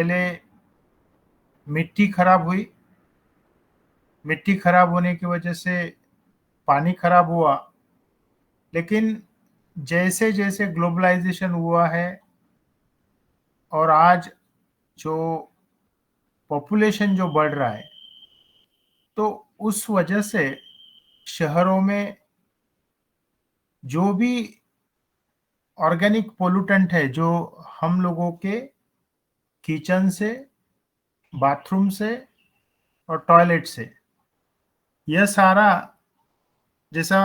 पहले मिट्टी खराब हुई, मिट्टी खराब होने की वजह से पानी खराब हुआ। लेकिन जैसे जैसे ग्लोबलाइजेशन हुआ है और आज जो पॉपुलेशन जो बढ़ रहा है, तो उस वजह से शहरों में जो भी ऑर्गेनिक पोल्यूटेंट है, जो हम लोगों के किचन से, बाथरूम से और टॉयलेट से, यह सारा, जैसा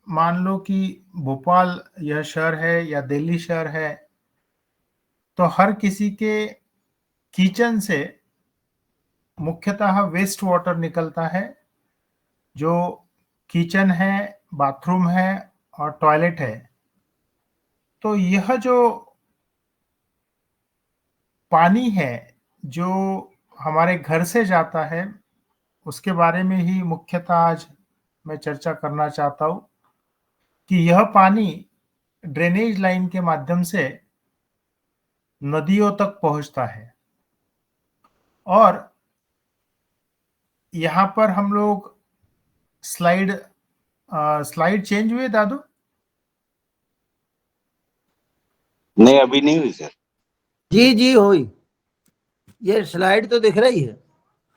मान लो कि भोपाल यह शहर है या दिल्ली शहर है, तो हर किसी के किचन से मुख्यतः वेस्ट वाटर निकलता है, जो किचन है, बाथरूम है और टॉयलेट है। तो यह जो पानी है जो हमारे घर से जाता है, उसके बारे में ही मुख्यतः आज मैं चर्चा करना चाहता हूँ कि यह पानी ड्रेनेज लाइन के माध्यम से नदियों तक पहुंचता है। और यहाँ पर हम लोग स्लाइड स्लाइड चेंज हुए दादू? नहीं, अभी नहीं हुई सर। जी जी हुई, ये स्लाइड तो दिख रही है।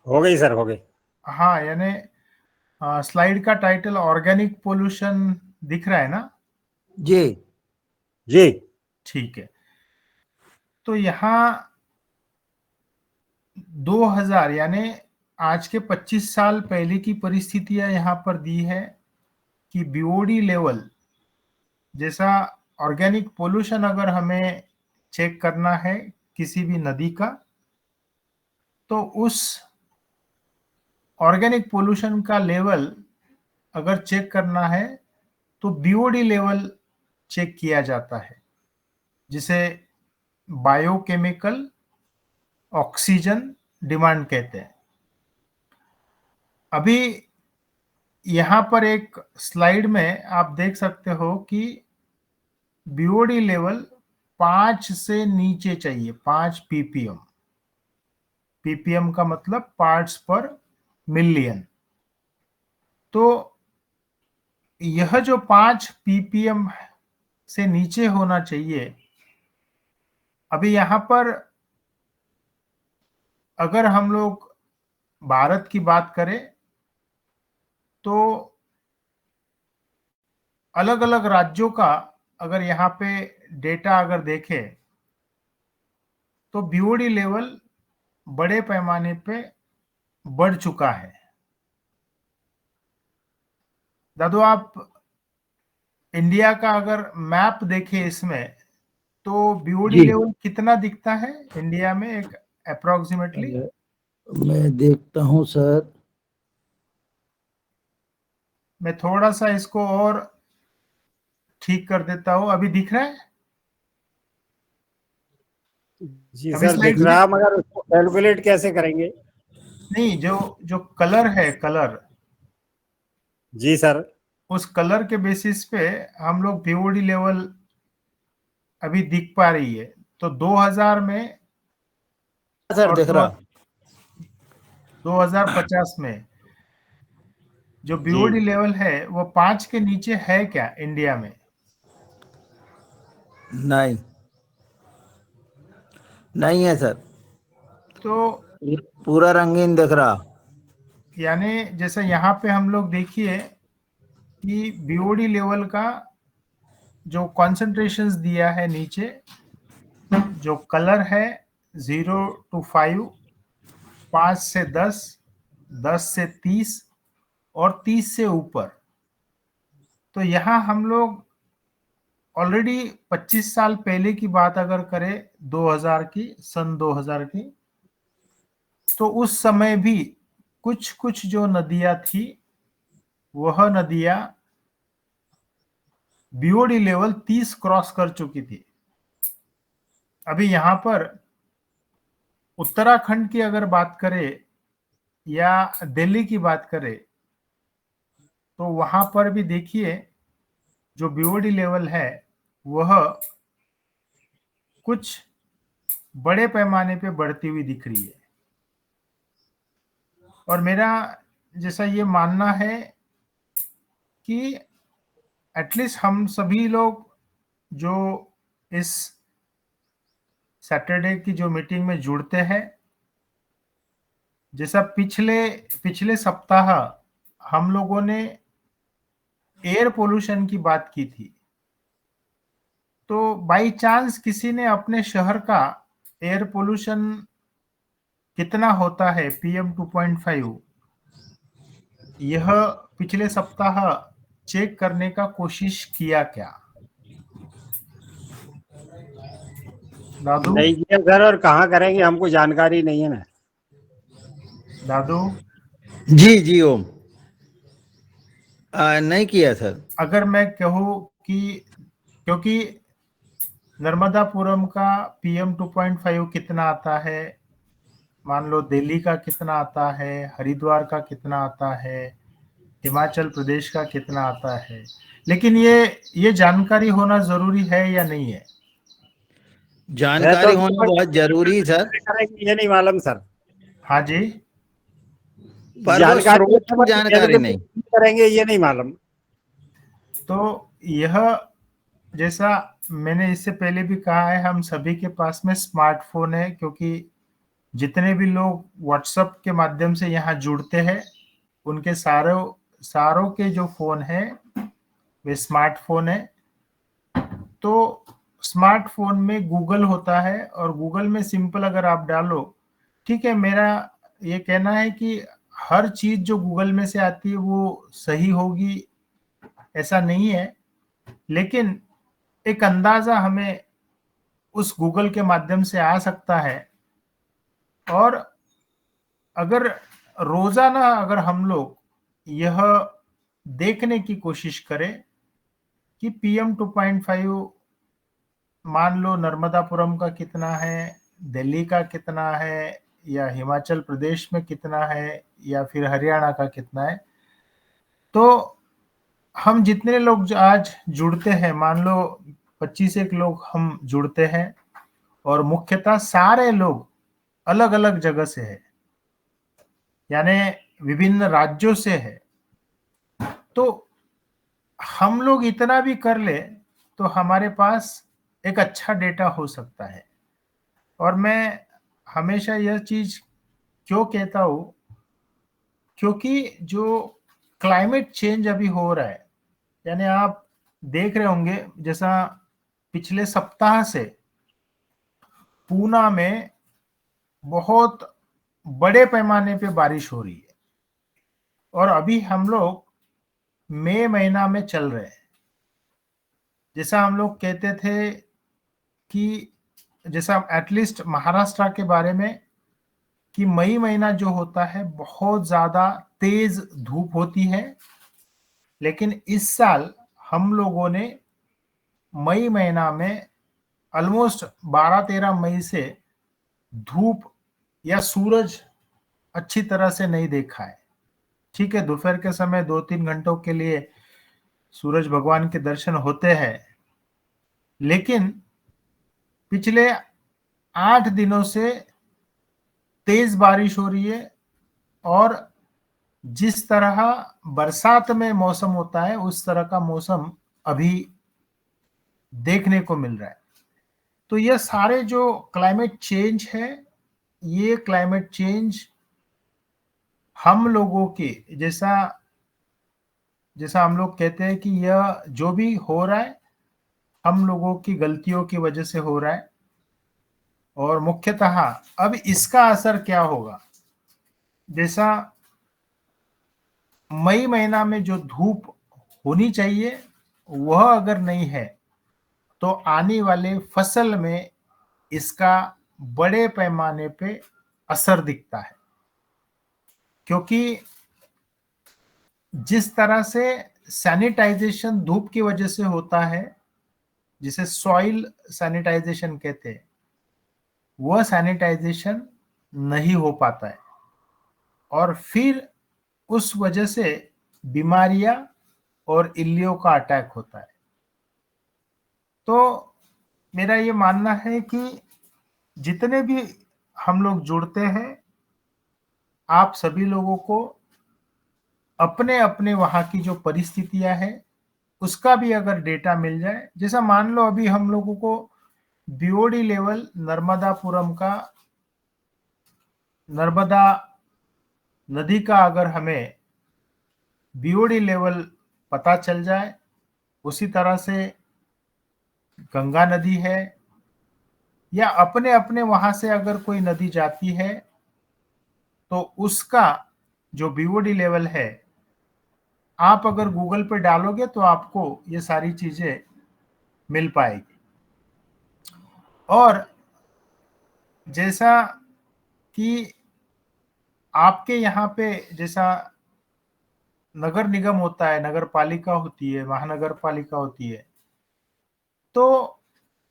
हो गई सर, हो गई। हाँ, यानी स्लाइड का टाइटल ऑर्गेनिक पोल्यूशन दिख रहा है ना? जी जी ठीक है। तो यहाँ 2000 यानी आज के 25 साल पहले की परिस्थितियां यहाँ पर दी है कि बीओडी लेवल जैसा ऑर्गेनिक पोल्यूशन अगर हमें चेक करना है किसी भी नदी का, तो उस ऑर्गेनिक पोल्यूशन का लेवल अगर चेक करना है तो बीओडी लेवल चेक किया जाता है, जिसे बायोकेमिकल ऑक्सीजन डिमांड कहते हैं। अभी यहाँ पर एक स्लाइड में आप देख सकते हो कि बीओडी लेवल 5 से नीचे चाहिए, 5 पीपीएम। पीपीएम का मतलब पार्ट्स पर मिलियन। तो यह जो 5 पीपीएम से नीचे होना चाहिए। अभी यहाँ पर अगर हम लोग भारत की बात करें तो अलग अलग राज्यों का अगर यहाँ पे डेटा अगर देखें तो बीओडी लेवल बड़े पैमाने पे बढ़ चुका है। दादू, आप इंडिया का अगर मैप देखें इसमें, तो बीओडी जी लेवल कितना दिखता है इंडिया में एक अप्रोक्सीमेटली? मैं देखता हूँ सर। मैं थोड़ा सा इसको और ठीक कर देता हूँ। अभी दिख रहा है? जी अभी सर, दिख स्लाइड रहा, मगर उसको कैलकुलेट कैसे करेंगे? नहीं, जो जो कलर है, कलर, जी सर। उस कलर के बेसिस पे हम लोग बीओडी लेवल अभी दिख पा रही है। तो 2000 में सर और दिख रहा। 2050 में जो जी बीओडी लेवल है वो 5 के नीचे है क्या इंडिया में? नहीं, नहीं है सर, तो पूरा रंगीन दिख रहा। यानी जैसे यहाँ पे हम लोग देखिए कि बीओडी लेवल का जो कॉन्सेंट्रेशंस दिया है नीचे, जो कलर है 0 to 5, 5 से 10, 10 से 30 और 30 से ऊपर। तो यहाँ हम लोग ऑलरेडी 25 साल पहले की बात अगर करें, 2000 की, सन 2000 की, तो उस समय भी कुछ कुछ जो नदियां थी वह नदियां बीओडी लेवल 30 क्रॉस कर चुकी थी। अभी यहाँ पर उत्तराखंड की अगर बात करें या दिल्ली की बात करें, तो वहां पर भी देखिए जो बीओडी लेवल है वह कुछ बड़े पैमाने पे बढ़ती हुई दिख रही है। और मेरा जैसा ये मानना है कि एटलीस्ट हम सभी लोग जो इस सैटरडे की जो मीटिंग में जुड़ते हैं, जैसा पिछले सप्ताह हम लोगों ने एयर पोल्यूशन की बात की थी, तो बाय चांस किसी ने अपने शहर का एयर पोल्यूशन कितना होता है PM 2.5 यह पिछले सप्ताह चेक करने का कोशिश किया क्या? दादू नहीं किया सर, और कहाँ करेंगे, हमको जानकारी नहीं है ना। दादू जी ओम। नहीं किया सर। अगर मैं कहूँ कि क्योंकि नर्मदापुरम का PM 2.5 कितना आता है, मान लो दिल्ली का कितना आता है, हरिद्वार का कितना आता है, हिमाचल प्रदेश का कितना आता है, लेकिन ये जानकारी होना जरूरी है या नहीं है? जानकारी होना बहुत जरूरी सर, करेंगे ये नहीं मालूम सर। हाँ जी, पर वो जानकारी स्रोत की जानकारी नहीं। करेंगे ये नहीं मालूम। तो यह जैसा मैंने इससे पहले भी कहा है, हम सभी के पास में स्मार्टफोन है, क्योंकि जितने भी लोग व्हाट्सएप के माध्यम से यहाँ जुड़ते हैं उनके सारों के जो फोन है वे स्मार्टफोन है। तो स्मार्टफोन में गूगल होता है, और गूगल में सिंपल अगर आप डालो, ठीक है, मेरा ये कहना है कि हर चीज जो गूगल में से आती है वो सही होगी ऐसा नहीं है, लेकिन एक अंदाजा हमें उस गूगल के माध्यम से आ सकता है। और अगर रोजाना अगर हम लोग यह देखने की कोशिश करें कि PM 2.5 मान लो नर्मदापुरम का कितना है, दिल्ली का कितना है, या हिमाचल प्रदेश में कितना है, या फिर हरियाणा का कितना है, तो हम जितने लोग आज जुड़ते हैं, मान लो 25 लोग हम जुड़ते हैं, और मुख्यतः सारे लोग अलग अलग जगह से है, यानी विभिन्न राज्यों से है, तो हम लोग इतना भी कर ले तो हमारे पास एक अच्छा डेटा हो सकता है। और मैं हमेशा यह चीज क्यों कहता हूं, क्योंकि जो क्लाइमेट चेंज अभी हो रहा है, यानी आप देख रहे होंगे जैसा पिछले सप्ताह से पूना में बहुत बड़े पैमाने पे बारिश हो रही है, और अभी हम लोग मई महीना में चल रहे हैं। जैसा हम लोग कहते थे कि जैसा एटलीस्ट महाराष्ट्र के बारे में कि मई महीना जो होता है बहुत ज्यादा तेज धूप होती है, लेकिन इस साल हम लोगों ने मई महीना में ऑलमोस्ट 12-13 मई से धूप या सूरज अच्छी तरह से नहीं देखा है। ठीक है, दोपहर के समय 2-3 घंटों के लिए सूरज भगवान के दर्शन होते हैं, लेकिन पिछले 8 दिनों से तेज बारिश हो रही है, और जिस तरह बरसात में मौसम होता है उस तरह का मौसम अभी देखने को मिल रहा है। तो यह सारे जो क्लाइमेट चेंज है, ये क्लाइमेट चेंज हम लोगों के जैसा हम लोग कहते हैं कि यह जो भी हो रहा है हम लोगों की गलतियों की वजह से हो रहा है। और मुख्यतः अब इसका असर क्या होगा, जैसा मई महीना में जो धूप होनी चाहिए वह अगर नहीं है, तो आने वाले फसल में इसका बड़े पैमाने पे असर दिखता है। क्योंकि जिस तरह से सैनिटाइजेशन धूप की वजह से होता है, जिसे सॉइल सैनिटाइजेशन कहते हैं, वह सैनिटाइजेशन नहीं हो पाता है, और फिर उस वजह से बीमारियां और इल्लियों का अटैक होता है। तो मेरा ये मानना है कि जितने भी हम लोग जुड़ते हैं, आप सभी लोगों को अपने अपने वहाँ की जो परिस्थितियां है उसका भी अगर डेटा मिल जाए, जैसा मान लो अभी हम लोगों को बीओडी लेवल नर्मदापुरम का, नर्मदा नदी का अगर हमें बीओडी लेवल पता चल जाए, उसी तरह से गंगा नदी है, या अपने अपने वहां से अगर कोई नदी जाती है तो उसका जो बीओडी लेवल है, आप अगर गूगल पे डालोगे तो आपको ये सारी चीजें मिल पाएगी। और जैसा कि आपके यहाँ पे जैसा नगर निगम होता है, नगर पालिका होती है, महानगर पालिका होती है, तो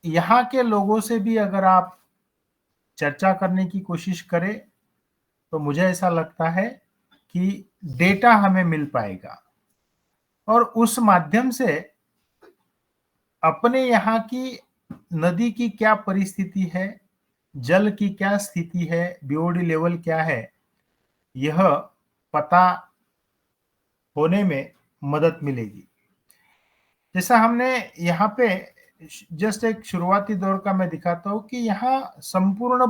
यहाँ के लोगों से भी अगर आप चर्चा करने की कोशिश करें तो मुझे ऐसा लगता है कि डेटा हमें मिल पाएगा, और उस माध्यम से अपने यहाँ की नदी की क्या परिस्थिति है, जल की क्या स्थिति है, बीओडी लेवल क्या है, यह पता होने में मदद मिलेगी। जैसा हमने यहाँ पे जस्ट एक शुरुआती दौर का मैं दिखाता हूँ कि यहाँ संपूर्ण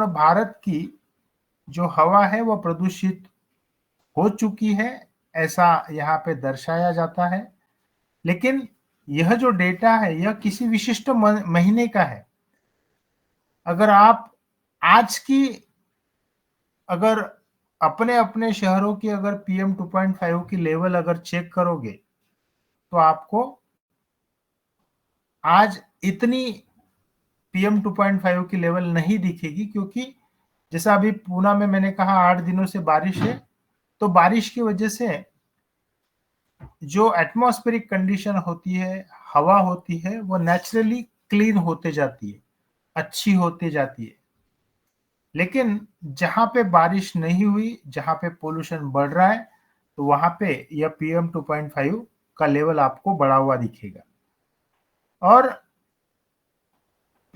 भारत की जो हवा है वह प्रदूषित हो चुकी है, ऐसा यहाँ पे दर्शाया जाता है। लेकिन यह जो डेटा है यह किसी विशिष्ट महीने का है। अगर आप आज की अगर अपने अपने शहरों की अगर PM 2.5 की लेवल अगर चेक करोगे तो आपको आज इतनी PM 2.5 की लेवल नहीं दिखेगी, क्योंकि जैसा अभी पूना में मैंने कहा 8 दिनों से बारिश है, तो बारिश की वजह से जो एटमॉस्फेरिक कंडीशन होती है, हवा होती है, वो नेचुरली क्लीन होते जाती है, अच्छी होती जाती है। लेकिन जहां पे बारिश नहीं हुई, जहां पे पोल्यूशन बढ़ रहा है, तो वहां पे यह PM 2.5 का लेवल आपको बढ़ा हुआ दिखेगा। और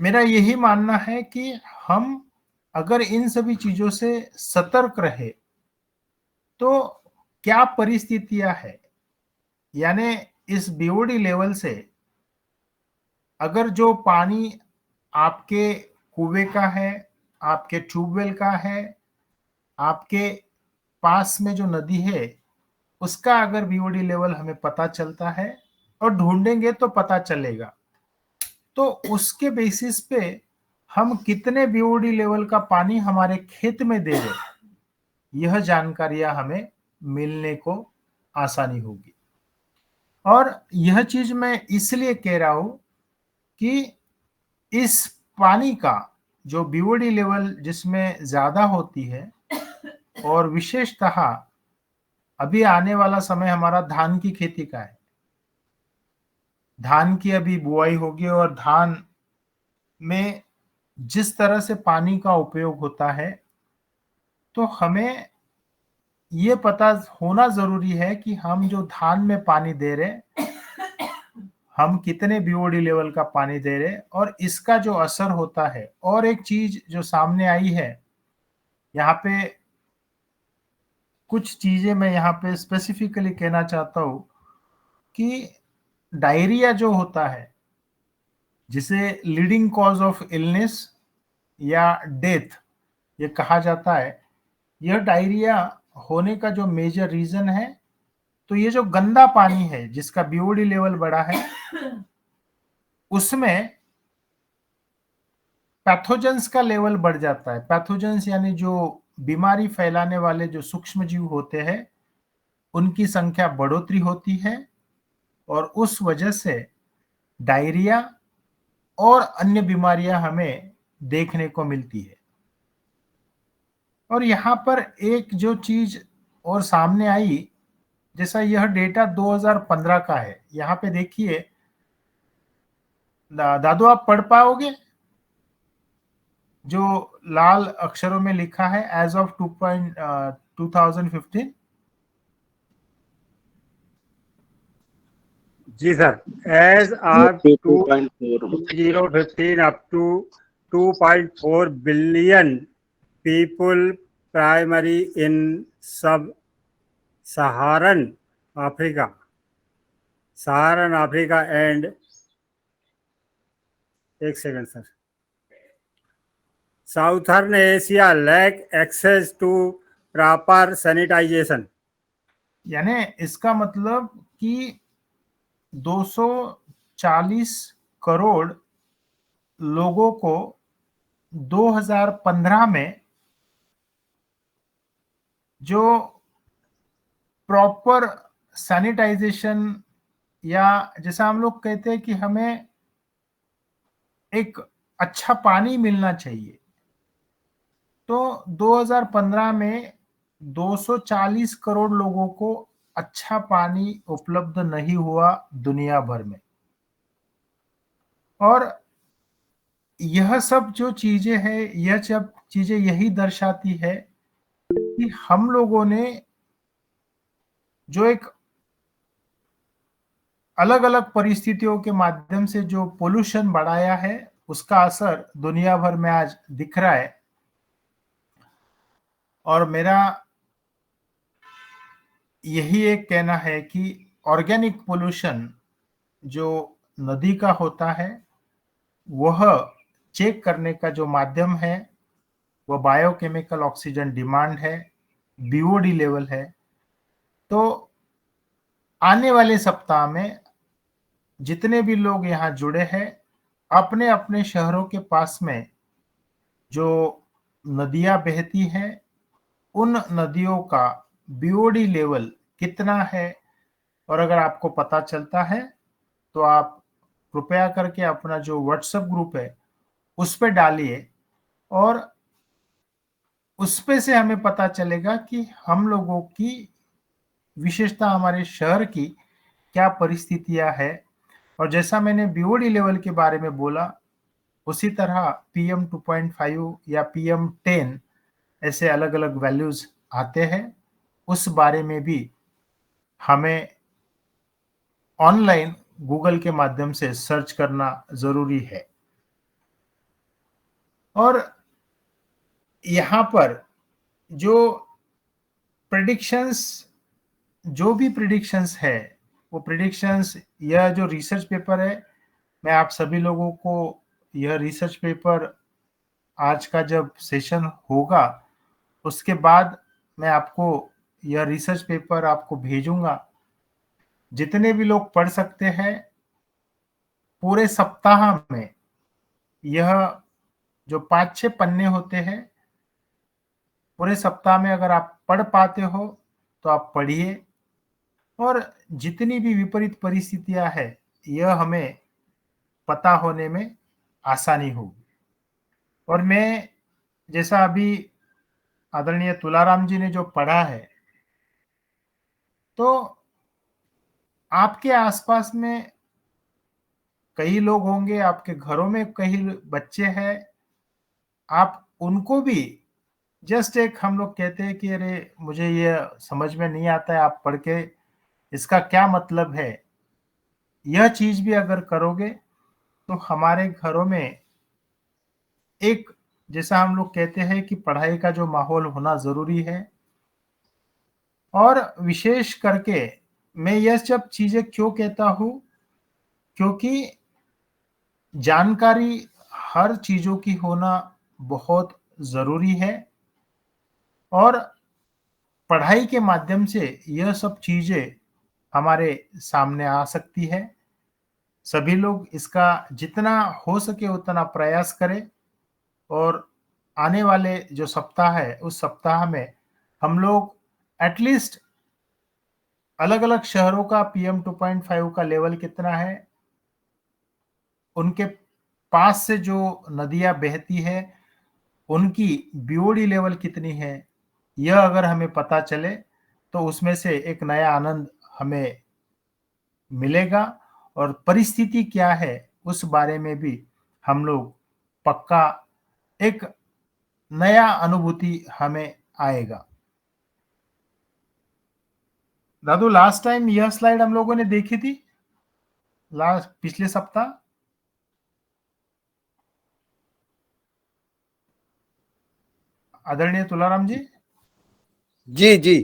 मेरा यही मानना है कि हम अगर इन सभी चीजों से सतर्क रहे तो क्या परिस्थितियां है, यानी इस बीओडी लेवल से अगर जो पानी आपके कुएं का है, आपके ट्यूबवेल का है, आपके पास में जो नदी है उसका अगर बीओडी लेवल हमें पता चलता है, और ढूंढेंगे तो पता चलेगा, तो उसके बेसिस पे हम कितने बीओडी लेवल का पानी हमारे खेत में दे रहे, यह जानकारियां हमें मिलने को आसानी होगी। और यह चीज मैं इसलिए कह रहा हूं कि इस पानी का जो बीओडी लेवल जिसमें ज्यादा होती है, और विशेषतः अभी आने वाला समय हमारा धान की खेती का है, धान की अभी बुआई होगी, और धान में जिस तरह से पानी का उपयोग होता है, तो हमें ये पता होना जरूरी है कि हम जो धान में पानी दे रहे, हम कितने बीओडी लेवल का पानी दे रहे, और इसका जो असर होता है। और एक चीज जो सामने आई है, यहाँ पे कुछ चीजें मैं यहाँ पे स्पेसिफिकली कहना चाहता हूँ कि डायरिया जो होता है, जिसे लीडिंग कॉज ऑफ इलनेस या डेथ ये कहा जाता है, यह डायरिया होने का जो मेजर रीजन है, तो ये जो गंदा पानी है जिसका बीओडी लेवल बढ़ा है, उसमें पैथोजेंस का लेवल बढ़ जाता है। पैथोजेंस यानी जो बीमारी फैलाने वाले जो सूक्ष्म जीव होते हैं, उनकी संख्या बढ़ोतरी होती है, और उस वजह से डायरिया और अन्य बीमारियां हमें देखने को मिलती है। और यहाँ पर एक जो चीज और सामने आई, जैसा यह डेटा 2015 का है, यहाँ पे देखिए दादू आप पढ़ पाओगे जो लाल अक्षरों में लिखा है एज ऑफ 2015? जी sir, as of 2.4 2015 up to 2.4 billion people primary in sub Africa Saharan Africa and एक second sir, southern Asia lack access to proper sanitization. यानी इसका मतलब कि 240 करोड़ लोगों को 2015 में जो प्रॉपर सैनिटाइजेशन, या जैसा हम लोग कहते हैं कि हमें एक अच्छा पानी मिलना चाहिए, तो 2015 में 240 करोड़ लोगों को अच्छा पानी उपलब्ध नहीं हुआ दुनिया भर में। और यह सब जो चीजें हैं, यह सब चीजें यही दर्शाती है कि हम लोगों ने जो एक अलग अलग परिस्थितियों के माध्यम से जो पोल्यूशन बढ़ाया है, उसका असर दुनिया भर में आज दिख रहा है। और मेरा यही एक कहना है कि ऑर्गेनिक पोल्यूशन जो नदी का होता है, वह चेक करने का जो माध्यम है वह बायोकेमिकल ऑक्सीजन डिमांड है, बीओडी लेवल है। तो आने वाले सप्ताह में जितने भी लोग यहाँ जुड़े हैं, अपने अपने शहरों के पास में जो नदियां बहती हैं, उन नदियों का बीओडी लेवल कितना है, और अगर आपको पता चलता है तो आप कृपया करके अपना जो व्हाट्सएप ग्रुप है उस पे डालिए, और उस पे से हमें पता चलेगा कि हम लोगों की विशेषता, हमारे शहर की क्या परिस्थितियां है। और जैसा मैंने बीओडी लेवल के बारे में बोला, उसी तरह पीएम 2.5 या पीएम 10 ऐसे अलग अलग वैल्यूज आते हैं। उस बारे में भी हमें ऑनलाइन गूगल के माध्यम से सर्च करना जरूरी है। और यहाँ पर जो प्रिडिक्शंस, जो भी प्रिडिक्शंस है, वो प्रिडिक्शंस, यह जो रिसर्च पेपर है, मैं आप सभी लोगों को यह रिसर्च पेपर आज का जब सेशन होगा उसके बाद मैं आपको यह रिसर्च पेपर आपको भेजूंगा। जितने भी लोग पढ़ सकते हैं, पूरे सप्ताह में यह जो 5-6 पन्ने होते हैं, पूरे सप्ताह में अगर आप पढ़ पाते हो तो आप पढ़िए। और जितनी भी विपरीत परिस्थितियां है, यह हमें पता होने में आसानी होगी। और मैं, जैसा अभी आदरणीय तुलाराम जी ने जो पढ़ा है, तो आपके आसपास में कई लोग होंगे, आपके घरों में कई बच्चे हैं, आप उनको भी जस्ट एक, हम लोग कहते हैं कि अरे मुझे ये समझ में नहीं आता है, आप पढ़ के इसका क्या मतलब है, यह चीज भी अगर करोगे तो हमारे घरों में एक, जैसा हम लोग कहते हैं कि पढ़ाई का जो माहौल होना जरूरी है। और विशेष करके मैं यह सब चीजें क्यों कहता हूं, क्योंकि जानकारी हर चीजों की होना बहुत जरूरी है। और पढ़ाई के माध्यम से यह सब चीजें हमारे सामने आ सकती है। सभी लोग इसका जितना हो सके उतना प्रयास करें, और आने वाले जो सप्ताह है उस सप्ताह में हम लोग एटलीस्ट अलग अलग शहरों का पीएम 2.5 का लेवल कितना है, उनके पास से जो नदियां बहती है उनकी बीओडी लेवल कितनी है, यह अगर हमें पता चले तो उसमें से एक नया आनंद हमें मिलेगा। और परिस्थिति क्या है उस बारे में भी हम लोग पक्का एक नया अनुभूति हमें आएगा। दादू, लास्ट टाइम यह स्लाइड हम लोगों ने देखी थी। लास्ट पिछले सप्ताह। आदरणीय तुलाराम जी, जी जी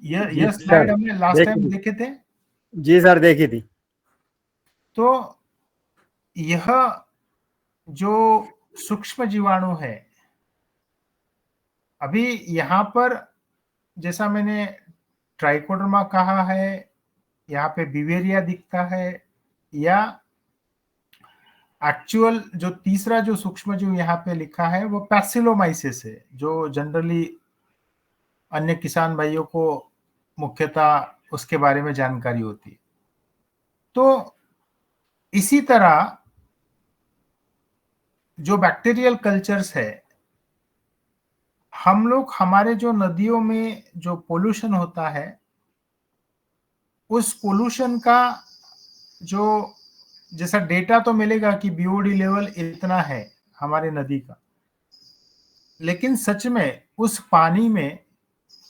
यह स्लाइड सर, हमने लास्ट देखी टाइम थी। देखे थे। जी सर, देखी थी। तो यह जो सूक्ष्म जीवाणु है, अभी यहाँ पर जैसा मैंने ट्राइकोडर्मा कहा है, यहाँ पे बिवेरिया दिखता है, या एक्चुअल जो तीसरा जो सूक्ष्म जीव यहाँ पे लिखा है वो पैसिलोमाइसिस है, जो जनरली अन्य किसान भाइयों को मुख्यतः उसके बारे में जानकारी होती है। तो इसी तरह जो बैक्टीरियल कल्चर्स है, हम लोग हमारे जो नदियों में जो पोल्यूशन होता है, उस पोल्यूशन का जो जैसा डेटा तो मिलेगा कि बीओडी लेवल इतना है हमारे नदी का, लेकिन सच में उस पानी में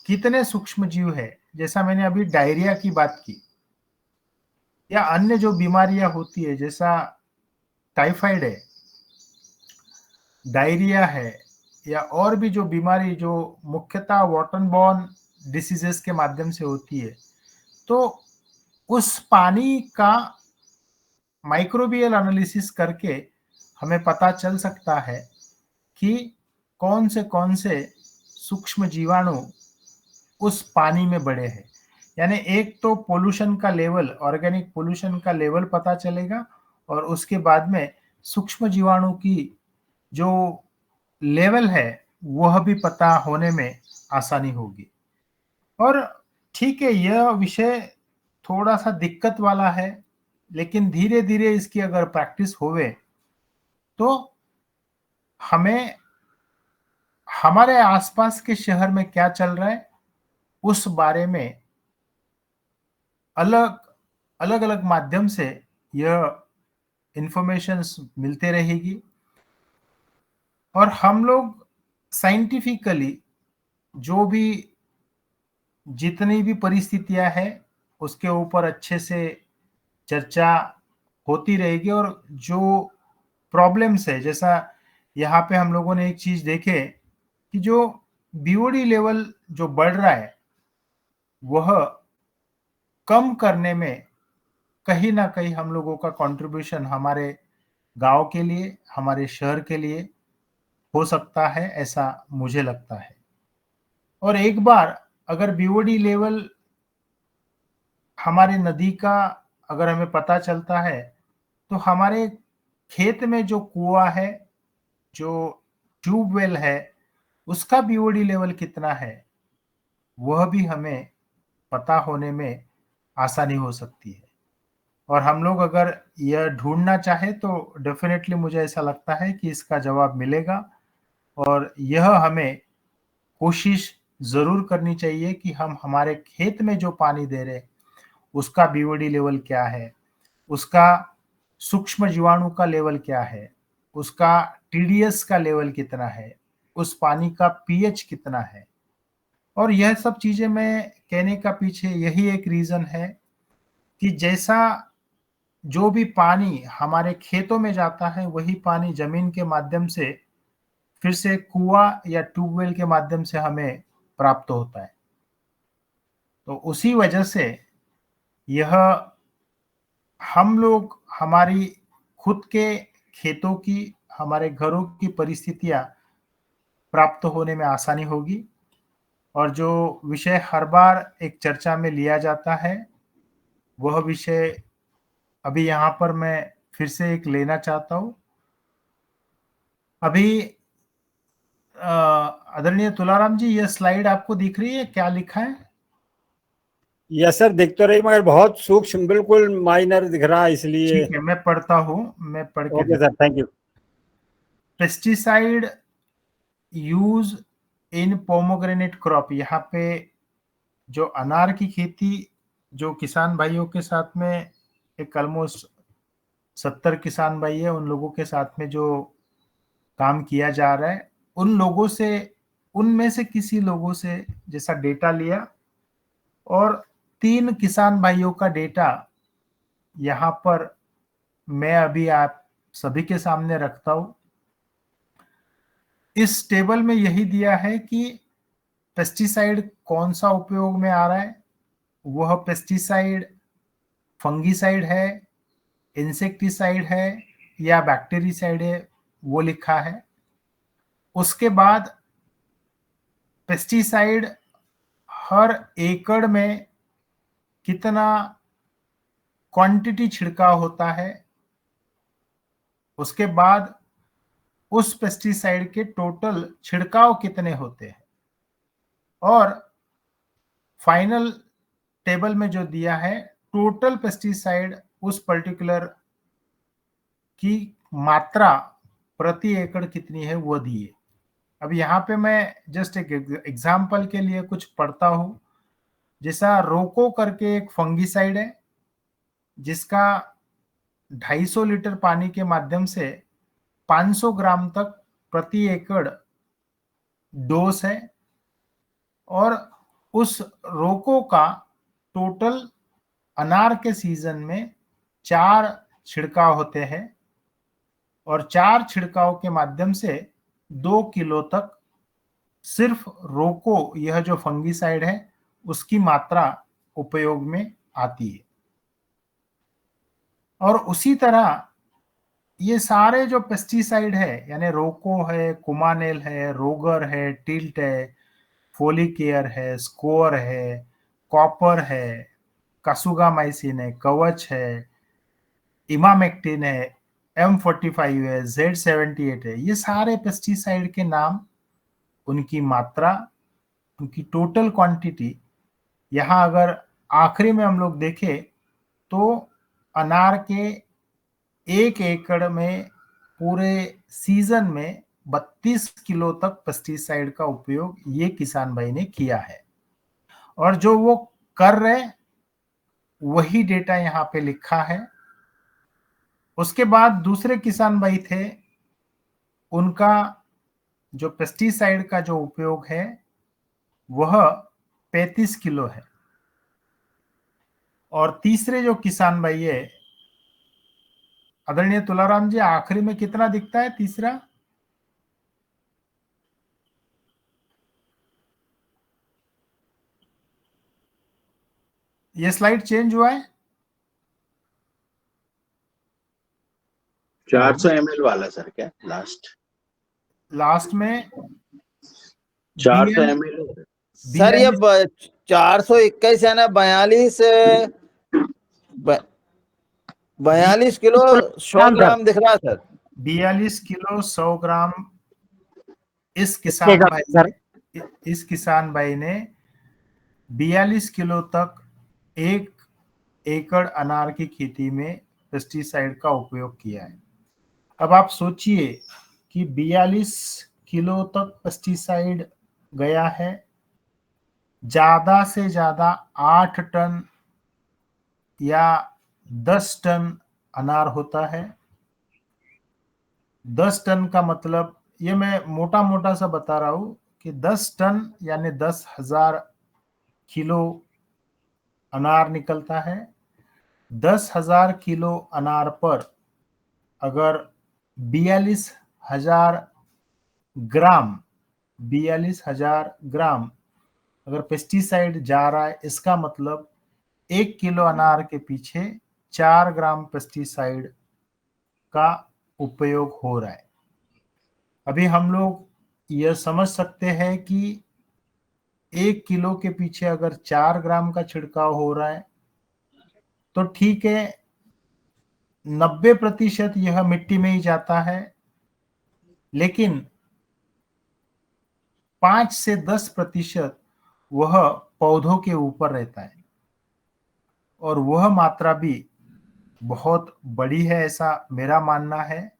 कितने सूक्ष्म जीव है, जैसा मैंने अभी डायरिया की बात की, या अन्य जो बीमारियां होती है जैसा टाइफाइड है, डायरिया है, या और भी जो बीमारी जो मुख्यतः वाटर बॉर्न डिसीजेस के माध्यम से होती है, तो उस पानी का माइक्रोबियल एनालिसिस करके हमें पता चल सकता है कि कौन से सूक्ष्म जीवाणु उस पानी में बड़े हैं। यानी एक तो पोल्यूशन का लेवल, ऑर्गेनिक पोल्यूशन का लेवल पता चलेगा, और उसके बाद में सूक्ष्म जीवाणु की जो लेवल है वह भी पता होने में आसानी होगी। और ठीक है, यह विषय थोड़ा सा दिक्कत वाला है, लेकिन धीरे धीरे इसकी अगर प्रैक्टिस होवे तो हमें हमारे आसपास के शहर में क्या चल रहा है उस बारे में अलग अलग अलग माध्यम से यह इंफॉर्मेशन मिलते रहेगी, और हम लोग साइंटिफिकली जो भी जितनी भी परिस्थितियां हैं उसके ऊपर अच्छे से चर्चा होती रहेगी। और जो प्रॉब्लम्स है, जैसा यहाँ पे हम लोगों ने एक चीज देखे कि जो बीओडी लेवल जो बढ़ रहा है वह कम करने में कहीं ना कहीं हम लोगों का कंट्रीब्यूशन हमारे गांव के लिए, हमारे शहर के लिए हो सकता है, ऐसा मुझे लगता है। और एक बार अगर बीओडी लेवल हमारे नदी का अगर हमें पता चलता है, तो हमारे खेत में जो कुआं है, जो ट्यूबवेल है, उसका बीओडी लेवल कितना है वह भी हमें पता होने में आसानी हो सकती है। और हम लोग अगर यह ढूंढना चाहे तो डेफिनेटली मुझे ऐसा लगता है कि इसका जवाब मिलेगा, और यह हमें कोशिश जरूर करनी चाहिए कि हम हमारे खेत में जो पानी दे रहे उसका बीओडी लेवल क्या है, उसका सूक्ष्म जीवाणु का लेवल क्या है, उसका टीडीएस का लेवल कितना है, उस पानी का पीएच कितना है। और यह सब चीजें मैं कहने का पीछे यही एक रीजन है कि जैसा जो भी पानी हमारे खेतों में जाता है वही पानी जमीन के माध्यम से फिर से कुआं या ट्यूबवेल के माध्यम से हमें प्राप्त होता है। तो उसी वजह से यह हम लोग हमारी खुद के खेतों की, हमारे घरों की परिस्थितियां प्राप्त होने में आसानी होगी। और जो विषय हर बार एक चर्चा में लिया जाता है वह विषय अभी यहाँ पर मैं फिर से एक लेना चाहता हूँ। अभी आदरणीय तुलाराम जी, यह स्लाइड आपको दिख रही है, क्या लिखा है? यस सर, दिख तो रही मगर बहुत सूक्ष्म, बिल्कुल माइनर दिख रहा है, इसलिए। ठीक है, मैं पढ़ता हूँ, मैं पढ़ के okay sir, thank you. Pesticide use in pomegranate crop. यहाँ पे जो अनार की खेती जो किसान भाइयों के साथ में एक ऑलमोस्ट 70 किसान भाई है, उन लोगों के साथ में जो काम किया जा रहा है, उन लोगों से, उनमें से किसी लोगों से जैसा डेटा लिया, और 3 किसान भाइयों का डेटा यहाँ पर मैं अभी आप सभी के सामने रखता हूं। इस टेबल में यही दिया है कि पेस्टिसाइड कौन सा उपयोग में आ रहा है। वह पेस्टिसाइड फंगीसाइड है, इंसेक्टिसाइड है या बैक्टीरिसाइड है, वो लिखा है। उसके बाद पेस्टिसाइड हर एकड़ में कितना क्वांटिटी छिड़काव होता है। उसके बाद उस पेस्टिसाइड के टोटल छिड़काव कितने होते हैं। और फाइनल टेबल में जो दिया है टोटल पेस्टिसाइड उस पर्टिकुलर की मात्रा प्रति एकड़ कितनी है वो दिए। अब यहाँ पे मैं जस्ट एक एग्जाम्पल के लिए कुछ पढ़ता हूं। जैसा रोको करके एक फंगीसाइड है जिसका 250 लीटर पानी के माध्यम से 500 ग्राम तक प्रति एकड़ डोज है। और उस रोको का टोटल अनार के सीजन में 4 छिड़काव होते हैं और 4 छिड़काव के माध्यम से 2 किलो तक सिर्फ रोको यह जो फंगीसाइड है उसकी मात्रा उपयोग में आती है। और उसी तरह ये सारे जो पेस्टिसाइड है यानी रोको है, कुमानेल है, रोगर है, टिल्ट है, फोलिकेयर है, स्कोर है, कॉपर है, कासुगामाइसिन है, कवच है, इमामेक्टिन है, M45 है, Z78 है, ये सारे पेस्टिसाइड के नाम, उनकी मात्रा, उनकी टोटल क्वांटिटी। यहाँ अगर आखिरी में हम लोग देखें तो अनार के 1 एकड़ में पूरे सीजन में 32 किलो तक पेस्टिसाइड का उपयोग ये किसान भाई ने किया है। और जो वो कर रहे वही डेटा यहाँ पे लिखा है। उसके बाद दूसरे किसान भाई थे, उनका जो पेस्टिसाइड का जो उपयोग है वह 35 किलो है। और तीसरे जो किसान भाई है आदरणीय तुलाराम जी, आखिरी में कितना दिखता है तीसरा? ये स्लाइड चेंज हुआ है? 400 ml वाला सर क्या लास्ट में 400 ml सर ये 421 है ना, 42 किलो 100 ग्राम दिख रहा है सर। 42 किलो 100 ग्राम इस किसान भाई ने 42 किलो तक 1 एकड़ अनार की खेती में पेस्टिसाइड का उपयोग किया है। अब आप सोचिए कि 42 किलो तक पेस्टिसाइड गया है, ज्यादा से ज्यादा 8 टन या 10 टन अनार होता है। 10 टन का मतलब, ये मैं मोटा मोटा सा बता रहा हूं कि 10 टन यानी 10,000 किलो अनार निकलता है। 10,000 किलो अनार पर अगर 42,000 ग्राम 42,000 ग्राम अगर पेस्टिसाइड जा रहा है, इसका मतलब 1 किलो अनार के पीछे 4 ग्राम पेस्टिसाइड का उपयोग हो रहा है। अभी हम लोग यह समझ सकते हैं कि 1 किलो के पीछे अगर 4 ग्राम का छिड़काव हो रहा है तो ठीक है, 90% यह मिट्टी में ही जाता है, लेकिन 5 से 10% वह पौधों के ऊपर रहता है और वह मात्रा भी बहुत बड़ी है, ऐसा मेरा मानना है।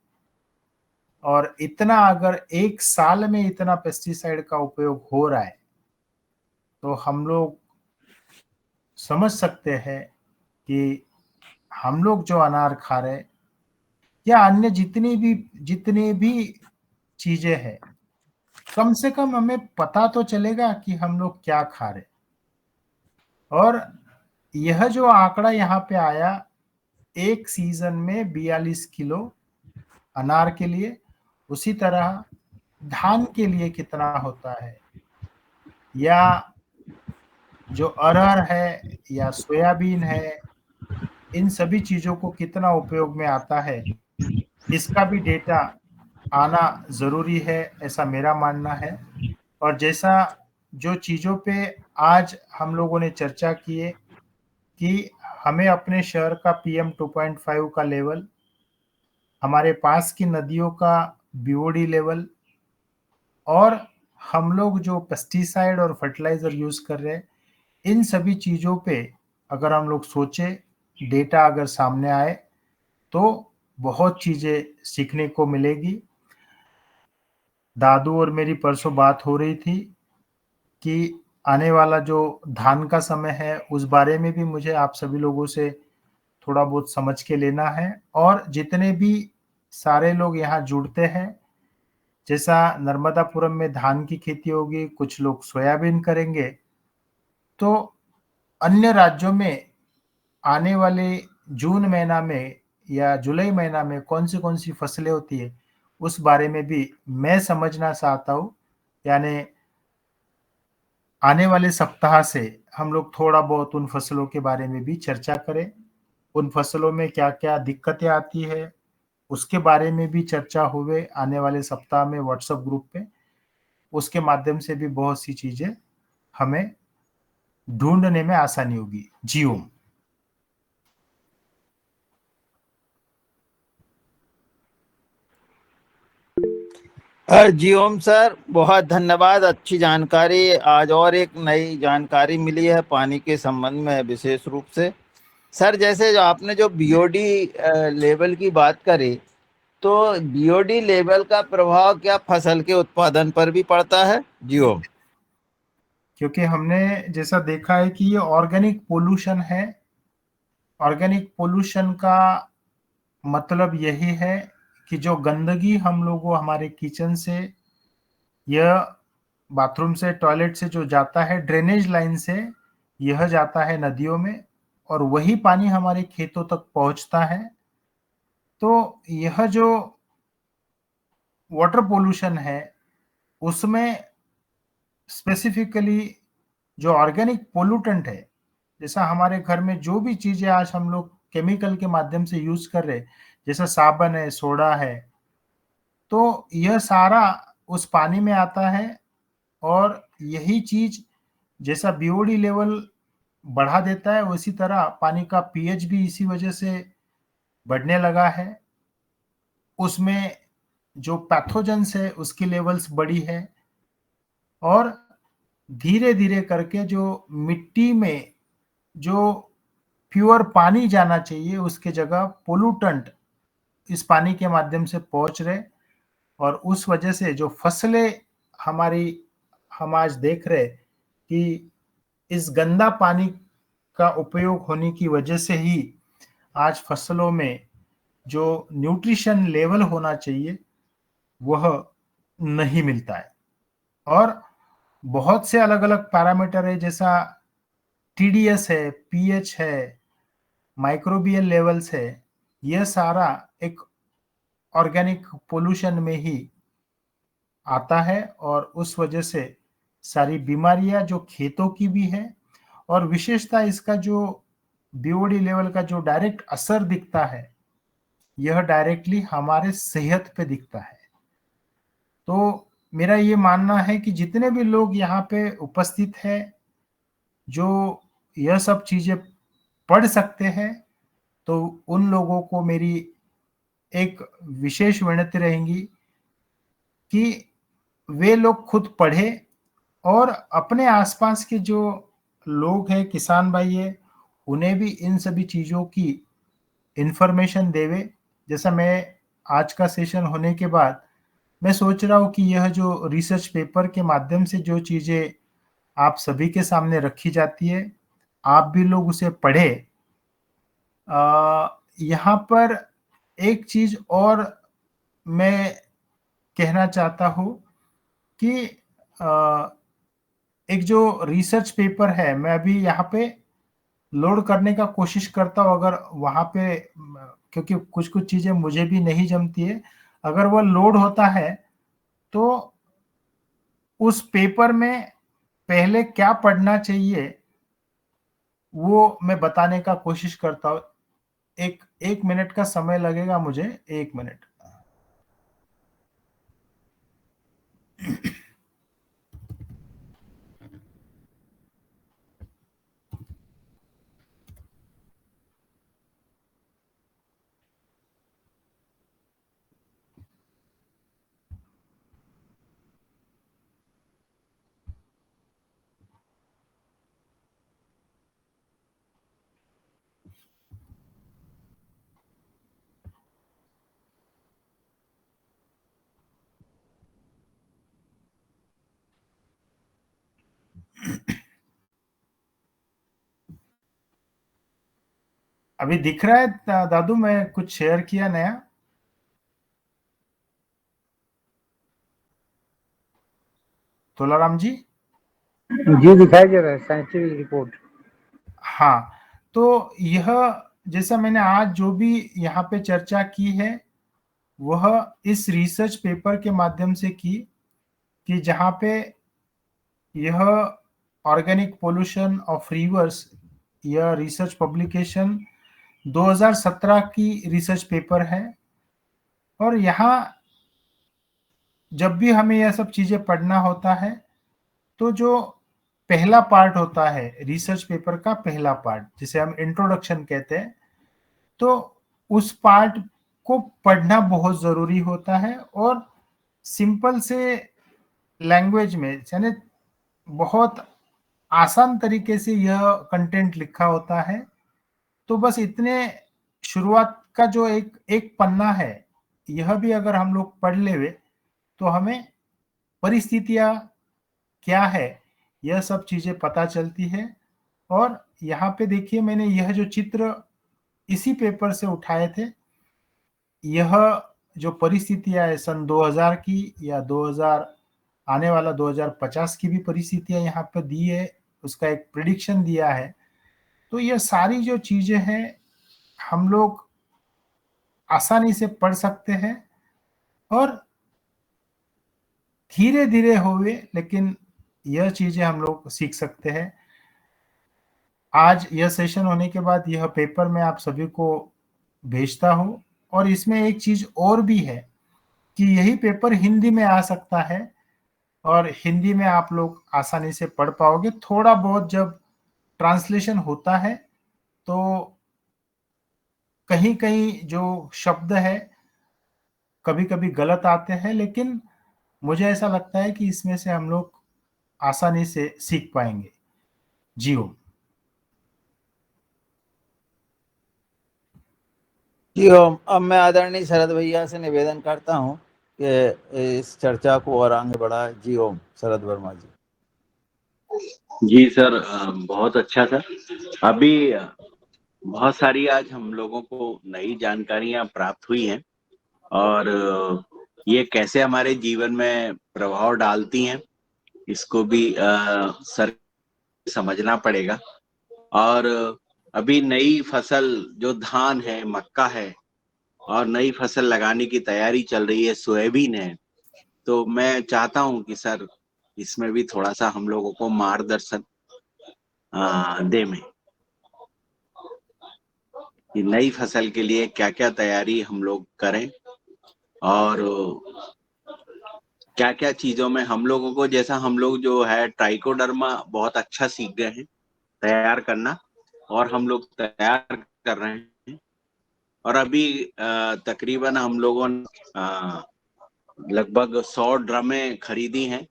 और इतना अगर 1 साल में इतना पेस्टिसाइड का उपयोग हो रहा है तो हम लोग समझ सकते हैं कि हम लोग जो अनार खा रहे या अन्य जितनी भी चीजें हैं, कम से कम हमें पता तो चलेगा कि हम लोग क्या खा रहे। और यह जो आंकड़ा यहाँ पे आया एक सीजन में 42 किलो अनार के लिए, उसी तरह धान के लिए कितना होता है, या जो अरहर है या सोयाबीन है, इन सभी चीजों को कितना उपयोग में आता है, इसका भी डेटा आना जरूरी है, ऐसा मेरा मानना है। और जैसा जो चीजों पे आज हम लोगों ने चर्चा की है कि हमें अपने शहर का PM 2.5 का लेवल, हमारे पास की नदियों का BOD लेवल, और हम लोग जो पेस्टिसाइड और फर्टिलाइजर यूज कर रहे हैं, इन सभी चीजों पे अगर हम लोग सोचे, डेटा अगर सामने आए, तो बहुत चीजें सीखने को मिलेगी। दादू और मेरी परसों बात हो रही थी कि आने वाला जो धान का समय है, उस बारे में भी मुझे आप सभी लोगों से थोड़ा बहुत समझ के लेना है। और जितने भी सारे लोग यहाँ जुड़ते हैं, जैसा नर्मदापुरम में धान की खेती होगी, कुछ लोग सोयाबीन करेंगे, तो अन्य राज्यों में आने वाले जून महीना में या जुलाई महीना में कौन सी फसलें होती है, उस बारे में भी मैं समझना चाहता हूँ। यानी आने वाले सप्ताह से हम लोग थोड़ा बहुत उन फसलों के बारे में भी चर्चा करें, उन फसलों में क्या क्या दिक्कतें आती है, उसके बारे में भी चर्चा हुए आने वाले सप्ताह में व्हाट्सएप ग्रुप पे। उसके माध्यम से भी बहुत सी चीजें हमें ढूंढने में आसानी होगी। जी ओम। जी ओम सर, बहुत धन्यवाद। अच्छी जानकारी, आज और एक नई जानकारी मिली है पानी के संबंध में विशेष रूप से। सर, जैसे जो आपने जो बीओडी लेवल की बात करी, तो बीओडी लेवल का प्रभाव क्या फसल के उत्पादन पर भी पड़ता है? जी ओम। क्योंकि हमने जैसा देखा है कि ये ऑर्गेनिक पोल्यूशन है। ऑर्गेनिक पोल्यूशन का मतलब यही है कि जो गंदगी हम लोगों हमारे किचन से, यह बाथरूम से, टॉयलेट से जो जाता है ड्रेनेज लाइन से, यह जाता है नदियों में, और वही पानी हमारे खेतों तक पहुंचता है। तो यह जो वाटर पोल्यूशन है, उसमें स्पेसिफिकली जो ऑर्गेनिक पोल्यूटेंट है, जैसा हमारे घर में जो भी चीजें आज हम लोग केमिकल के माध्यम से यूज कर रहे हैं, जैसा साबुन है, सोडा है, तो यह सारा उस पानी में आता है। और यही चीज जैसा बीओडी लेवल बढ़ा देता है, उसी तरह पानी का पीएच भी इसी वजह से बढ़ने लगा है। उसमें जो पैथोजेंस है उसकी लेवल्स बढ़ी है, और धीरे धीरे करके जो मिट्टी में जो प्योर पानी जाना चाहिए, उसके जगह पोल्यूटेंट इस पानी के माध्यम से पहुंच रहे। और उस वजह से जो फसलें हमारी, हम आज देख रहे कि इस गंदा पानी का उपयोग होने की वजह से ही आज फसलों में जो न्यूट्रिशन लेवल होना चाहिए वह नहीं मिलता है। और बहुत से अलग अलग पैरामीटर है, जैसा टीडीएस है, पीएच है, माइक्रोबियल लेवल्स है, यह सारा एक ऑर्गेनिक पोल्यूशन में ही आता है। और उस वजह से सारी बीमारियां जो खेतों की भी है, और विशेषता इसका जो बीओडी लेवल का जो डायरेक्ट असर दिखता है, यह डायरेक्टली हमारे सेहत पे दिखता है। तो मेरा ये मानना है कि जितने भी लोग यहाँ पे उपस्थित हैं, जो यह सब चीजें पढ़ सकते हैं, तो उन लोगों को मेरी एक विशेष विनती रहेगी कि वे लोग खुद पढ़े, और अपने आसपास के जो लोग हैं, किसान भाई है, उन्हें भी इन सभी चीजों की इंफॉर्मेशन देवे। जैसा मैं आज का सेशन होने के बाद मैं सोच रहा हूँ कि यह जो रिसर्च पेपर के माध्यम से जो चीजें आप सभी के सामने रखी जाती है, आप भी लोग उसे पढ़े। यहाँ पर एक चीज और मैं कहना चाहता हूँ कि एक जो रिसर्च पेपर है, मैं अभी यहाँ पे लोड करने का कोशिश करता हूँ, अगर वहाँ पे क्योंकि कुछ कुछ चीज़ें मुझे भी नहीं जमती है, अगर वो लोड होता है तो उस पेपर में पहले क्या पढ़ना चाहिए वो मैं बताने का कोशिश करता हूँ। एक 1 मिनट का समय लगेगा मुझे, 1 मिनट। अभी दिख रहा है दादू, मैं कुछ शेयर किया नया? तोलाराम जी? जी दिखाई दे रहा है साइंटिफिक रिपोर्ट। हाँ, तो यह जैसा मैंने आज जो भी यहाँ पे चर्चा की है वह इस रिसर्च पेपर के माध्यम से की, कि जहाँ पे यह ऑर्गेनिक पोल्यूशन ऑफ रिवर्स, यह रिसर्च पब्लिकेशन 2017 की रिसर्च पेपर है। और यहाँ जब भी हमें यह सब चीज़ें पढ़ना होता है तो जो पहला पार्ट होता है रिसर्च पेपर का, पहला पार्ट जिसे हम इंट्रोडक्शन कहते हैं, तो उस पार्ट को पढ़ना बहुत ज़रूरी होता है। और सिंपल से लैंग्वेज में, यानी बहुत आसान तरीके से यह कंटेंट लिखा होता है। तो बस इतने शुरुआत का जो एक एक पन्ना है, यह भी अगर हम लोग पढ़ लेवे तो हमें परिस्थितियाँ क्या है यह सब चीज़ें पता चलती है। और यहाँ पे देखिए, मैंने यह जो चित्र इसी पेपर से उठाए थे, यह जो परिस्थितियाँ है सन 2000 की, या 2000 आने वाला 2050 की भी परिस्थितियाँ यहाँ पे दी है, उसका एक प्रिडिक्शन दिया है। तो यह सारी जो चीज़ें हैं हम लोग आसानी से पढ़ सकते हैं और धीरे धीरे होवे, लेकिन यह चीज़ें हम लोग सीख सकते हैं। आज यह सेशन होने के बाद यह पेपर मैं आप सभी को भेजता हूँ। और इसमें एक चीज़ और भी है कि यही पेपर हिंदी में आ सकता है, और हिंदी में आप लोग आसानी से पढ़ पाओगे। थोड़ा बहुत जब ट्रांसलेशन होता है तो कहीं कहीं जो शब्द है कभी कभी गलत आते हैं, लेकिन मुझे ऐसा लगता है कि इसमें से हम लोग आसानी से सीख पाएंगे। जी ओम। जी ओम। अब मैं आदरणीय शरद भैया से निवेदन करता हूँ कि इस चर्चा को और आगे बढ़ाए। जी ओम। शरद वर्मा जी। जी सर, बहुत अच्छा सर। अभी बहुत सारी आज हम लोगों को नई जानकारियां प्राप्त हुई हैं और ये कैसे हमारे जीवन में प्रभाव डालती हैं इसको भी सर समझना पड़ेगा। और अभी नई फसल जो धान है, मक्का है, और नई फसल लगाने की तैयारी चल रही है, सोयाबीन है। तो मैं चाहता हूं कि सर इसमें भी थोड़ा सा हम लोगों को मार्गदर्शन दे में कि नई फसल के लिए क्या क्या तैयारी हम लोग करें और क्या क्या चीजों में हम लोगों को, जैसा हम लोग जो है ट्राइकोडर्मा बहुत अच्छा सीख गए हैं तैयार करना, और हम लोग तैयार कर रहे हैं। और अभी तकरीबन हम लोगों ने लगभग 100 ड्रमें खरीदी हैं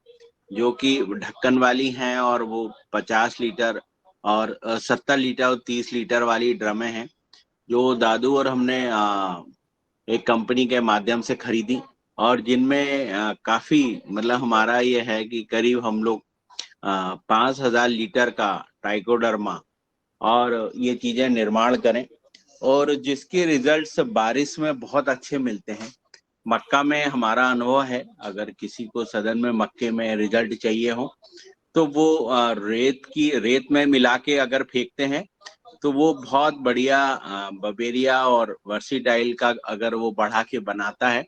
जो कि ढक्कन वाली हैं, और वो 50 लीटर और 70 लीटर और 30 लीटर वाली ड्रमें हैं जो दादू और हमने एक कंपनी के माध्यम से खरीदी, और जिनमें काफी मतलब हमारा ये है कि करीब हम लोग 5000 लीटर का ट्राइकोडर्मा और ये चीजें निर्माण करें, और जिसके रिजल्ट्स बारिश में बहुत अच्छे मिलते हैं। मक्का में हमारा अनुभव है, अगर किसी को सदन में मक्के में रिजल्ट चाहिए हो तो वो रेत में मिला के अगर फेंकते हैं तो वो बहुत बढ़िया बबेरिया और वर्सीटाइल का अगर वो बढ़ा के बनाता है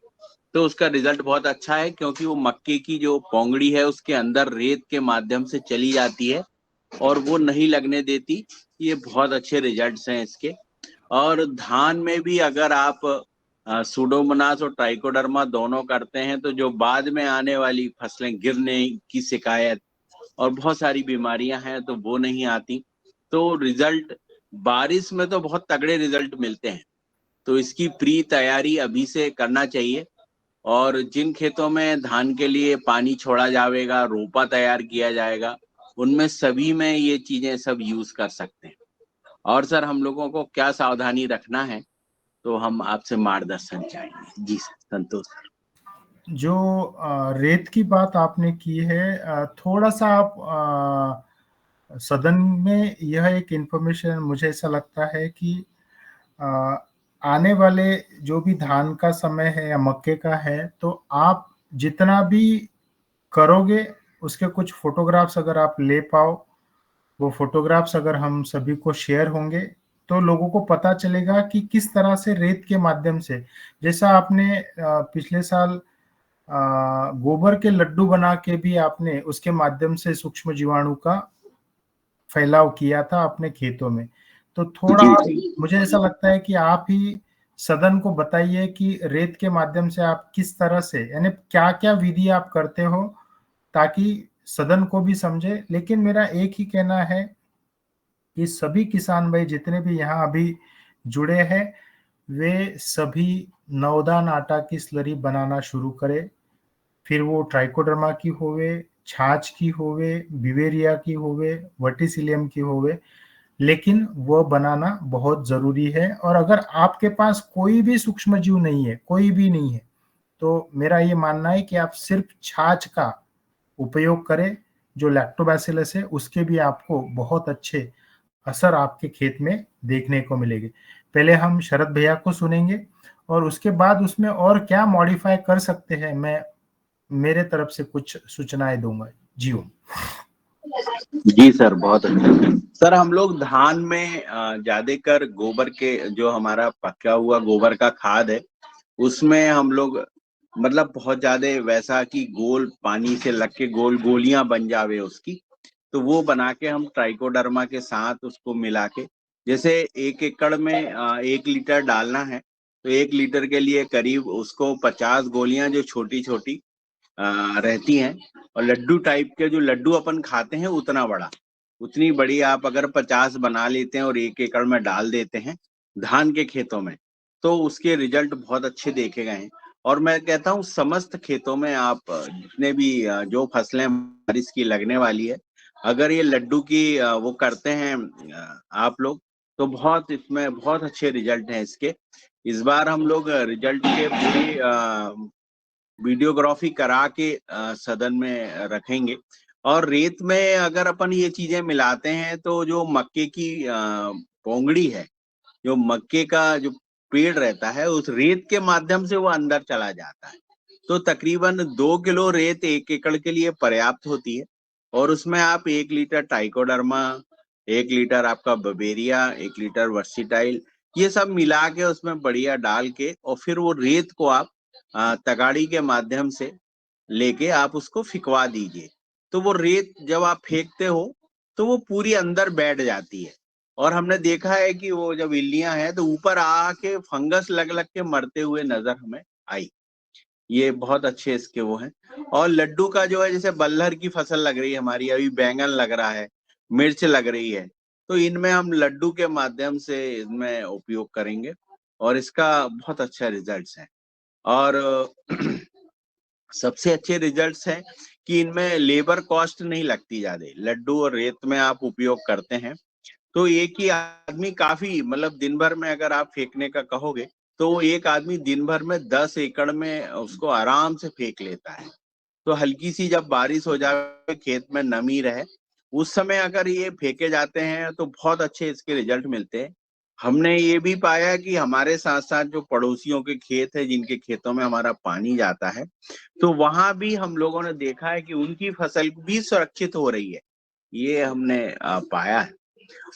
तो उसका रिजल्ट बहुत अच्छा है, क्योंकि वो मक्के की जो पोंगड़ी है उसके अंदर रेत के माध्यम से चली जाती है और वो नहीं लगने देती। ये बहुत अच्छे रिजल्ट्स हैं इसके। और धान में भी अगर आप सुडोमोनास और ट्राइकोडर्मा दोनों करते हैं तो जो बाद में आने वाली फसलें गिरने की शिकायत और बहुत सारी बीमारियां हैं तो वो नहीं आती। तो रिजल्ट बारिश में तो बहुत तगड़े रिजल्ट मिलते हैं, तो इसकी प्री तैयारी अभी से करना चाहिए। और जिन खेतों में धान के लिए पानी छोड़ा जाएगा, रोपा तैयार किया जाएगा, उनमें सभी में ये चीजें सब यूज कर सकते हैं। और सर हम लोगों को क्या सावधानी रखना है तो हम आपसे मार्गदर्शन चाहेंगे। जी सर, संतोष सर। जो रेत की बात आपने की है, थोड़ा सा आप सदन में यह एक इंफॉर्मेशन मुझे ऐसा लगता है कि अ, आने वाले जो भी धान का समय है या मक्के का है, तो आप जितना भी करोगे उसके कुछ फोटोग्राफ्स अगर आप ले पाओ, वो फोटोग्राफ्स अगर हम सभी को शेयर होंगे तो लोगों को पता चलेगा कि किस तरह से रेत के माध्यम से, जैसा आपने पिछले साल गोबर के लड्डू बना के भी आपने उसके माध्यम से सूक्ष्म जीवाणु का फैलाव किया था अपने खेतों में। तो थोड़ा मुझे ऐसा लगता है कि आप ही सदन को बताइए कि रेत के माध्यम से आप किस तरह से, यानी क्या क्या विधि आप करते हो, ताकि सदन को भी समझे। लेकिन मेरा एक ही कहना है कि सभी किसान भाई जितने भी यहाँ अभी जुड़े हैं, वे सभी नवधान आटा की स्लरी बनाना शुरू करें। फिर वो ट्राइकोडर्मा की होवे, छाछ की होवे, बिवेरिया की होवे, वर्टिसिलियम की होवे, लेकिन वो बनाना बहुत जरूरी है। और अगर आपके पास कोई भी सूक्ष्म जीव नहीं है, कोई भी नहीं है, तो मेरा ये मानना है कि आप सिर्फ छाछ का उपयोग करें, जो लैक्टोबैसिलस है उसके भी आपको बहुत अच्छे असर आपके खेत में देखने को मिलेंगे। पहले हम शरद भैया को सुनेंगे और उसके बाद उसमें और क्या मॉडिफाई कर सकते हैं, मैं मेरे तरफ से कुछ सूचनाएं दूंगा। जी ओम। जी सर, बहुत अच्छा सर। हम लोग धान में ज्यादातर गोबर के, जो हमारा पका हुआ गोबर का खाद है, उसमें हम लोग मतलब बहुत ज्यादा वैसा कि गोल पानी से लग के गोल गोलियां बन जावे उसकी, तो वो बना के हम ट्राइकोडर्मा के साथ उसको मिला के, जैसे 1 एकड़ में 1 लीटर डालना है तो 1 लीटर के लिए करीब उसको 50 गोलियां जो छोटी छोटी रहती हैं, और लड्डू टाइप के जो लड्डू अपन खाते हैं उतना बड़ा, उतनी बड़ी आप अगर 50 बना लेते हैं और 1 एकड़ में डाल देते हैं धान के खेतों में, तो उसके रिजल्ट बहुत अच्छे देखे गए हैं। और मैं कहता हूँ समस्त खेतों में आप जितने भी जो फसलें बारिश की लगने वाली है, अगर ये लड्डू की वो करते हैं आप लोग, तो बहुत इसमें बहुत अच्छे रिजल्ट हैं इसके। इस बार हम लोग रिजल्ट के पूरी वीडियोग्राफी करा के सदन में रखेंगे। और रेत में अगर अपन ये चीजें मिलाते हैं तो जो मक्के की पोंगड़ी है, जो मक्के का जो पेड़ रहता है, उस रेत के माध्यम से वो अंदर चला जाता है। तो तकरीबन 2 किलो रेत 1 एकड़ के लिए पर्याप्त होती है। और उसमें आप 1 लीटर ट्राइकोडर्मा, 1 लीटर आपका बबेरिया, 1 लीटर वर्सीटाइल, ये सब मिला के उसमें बढ़िया डाल के, और फिर वो रेत को आप तगाड़ी के माध्यम से लेके आप उसको फिकवा दीजिए। तो वो रेत जब आप फेंकते हो तो वो पूरी अंदर बैठ जाती है। और हमने देखा है कि वो जब इल्लियां हैं तो ऊपर आके फंगस लग लग के मरते हुए नजर हमें आई। ये बहुत अच्छे इसके वो हैं। और लड्डू का जो है, जैसे बल्लर की फसल लग रही है हमारी, अभी बैंगन लग रहा है, मिर्च लग रही है, तो इनमें हम लड्डू के माध्यम से इनमें उपयोग करेंगे और इसका बहुत अच्छा रिजल्ट्स है। और सबसे अच्छे रिजल्ट्स हैं कि इनमें लेबर कॉस्ट नहीं लगती ज्यादा। लड्डू और रेत में आप उपयोग करते हैं तो एक ही आदमी काफी, मतलब दिन भर में अगर आप फेंकने का कहोगे तो एक आदमी दिन भर में 10 एकड़ में उसको आराम से फेंक लेता है। तो हल्की सी जब बारिश हो जाए, खेत में नमी रहे, उस समय अगर ये फेंके जाते हैं तो बहुत अच्छे इसके रिजल्ट मिलते हैं। हमने ये भी पाया कि हमारे साथ साथ जो पड़ोसियों के खेत है, जिनके खेतों में हमारा पानी जाता है, तो वहां भी हम लोगों ने देखा है कि उनकी फसल भी सुरक्षित हो रही है। ये हमने पाया है।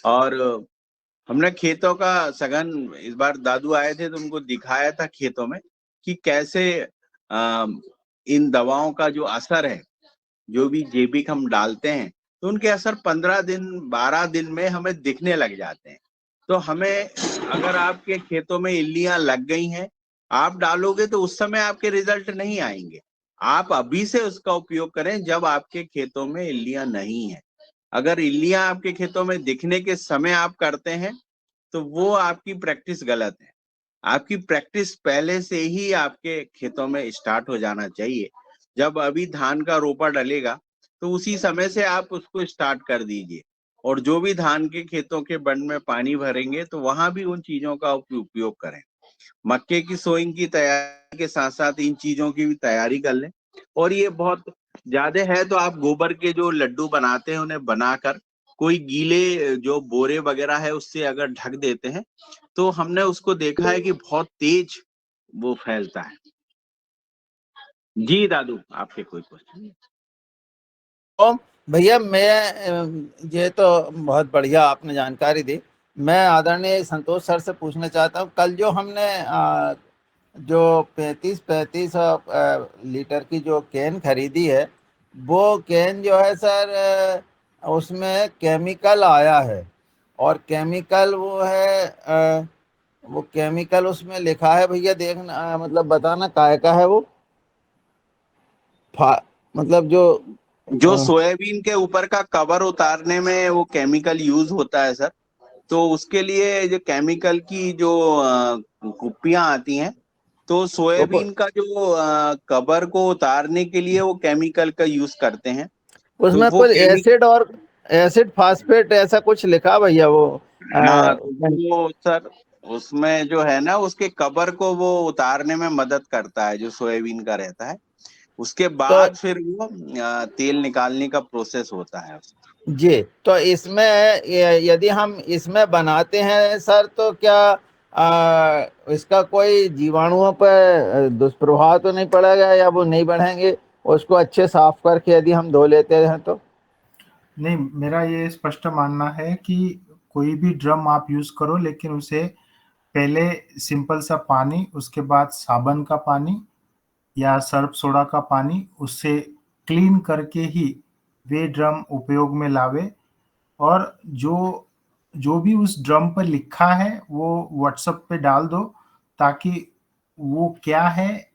और हमने खेतों का सघन, इस बार दादू आए थे तो उनको दिखाया था खेतों में कि कैसे इन दवाओं का जो असर है, जो भी जैविक हम डालते हैं, तो उनके असर 15 दिन 12 दिन में हमें दिखने लग जाते हैं। तो हमें, अगर आपके खेतों में इल्लियां लग गई हैं, आप डालोगे तो उस समय आपके रिजल्ट नहीं आएंगे। आप अभी से उसका उपयोग करें जब आपके खेतों में इल्लियां नहीं है। अगर इल्लियां आपके खेतों में दिखने के समय आप करते हैं तो वो आपकी प्रैक्टिस गलत है। आपकी प्रैक्टिस पहले से ही आपके खेतों में स्टार्ट हो जाना चाहिए। जब अभी धान का रोपा डलेगा तो उसी समय से आप उसको स्टार्ट कर दीजिए, और जो भी धान के खेतों के बंड में पानी भरेंगे तो वहां भी उन चीजों का उपयोग करें। मक्के की सोइंग की तैयारी के साथ साथ इन चीजों की भी तैयारी कर लें। और ये बहुत ज्यादा है तो आप गोबर के जो लड्डू बनाते हैं उन्हें बनाकर कोई गीले जो बोरे वगैरह है उससे अगर ढक देते हैं तो हमने उसको देखा है कि बहुत तेज वो फैलता है। जी दादू, आपके कोई क्वेश्चन? तो भैया ये तो बहुत बढ़िया आपने जानकारी दी। मैं आदरणीय संतोष सर से पूछना चाहता हूँ, कल जो हमने जो 35 लीटर की जो कैन खरीदी है, वो कैन जो है सर उसमें केमिकल आया है, और केमिकल वो है वो केमिकल उसमें लिखा है भैया, देखना मतलब बताना काय का है वो, मतलब जो जो सोयाबीन के ऊपर का कवर उतारने में वो केमिकल यूज होता है सर, तो उसके लिए जो केमिकल की जो कुप्पियां आती हैं, तो सोयाबीन का जो कवर को उतारने के लिए वो केमिकल का यूज करते हैं। तो उसमें वो कुछ एसिड और एसिड फास्फेट ऐसा कुछ लिखा भैया वो हाँ, तो वो सर उसमें जो है ना उसके कवर को वो उतारने में मदद करता है जो सोयाबीन का रहता है। उसके तो बाद फिर वो तेल निकालने का प्रोसेस होता है। जी, तो इसमें यदि हम इसमें बनाते हैं सर, तो क्या इसका कोई जीवाणुओं पर दुष्प्रभाव तो नहीं पड़ेगा, या वो नहीं बढ़ेंगे उसको अच्छे साफ करके यदि हम धो लेते हैं तो? नहीं, मेरा ये स्पष्ट मानना है कि कोई भी ड्रम आप यूज करो, लेकिन उसे पहले सिंपल सा पानी, उसके बाद साबुन का पानी या सर्फ सोडा का पानी, उससे क्लीन करके ही वे ड्रम उपयोग में लावे। और जो जो भी उस ड्रम पर लिखा है वो व्हाट्सएप पे डाल दो, ताकि वो क्या है,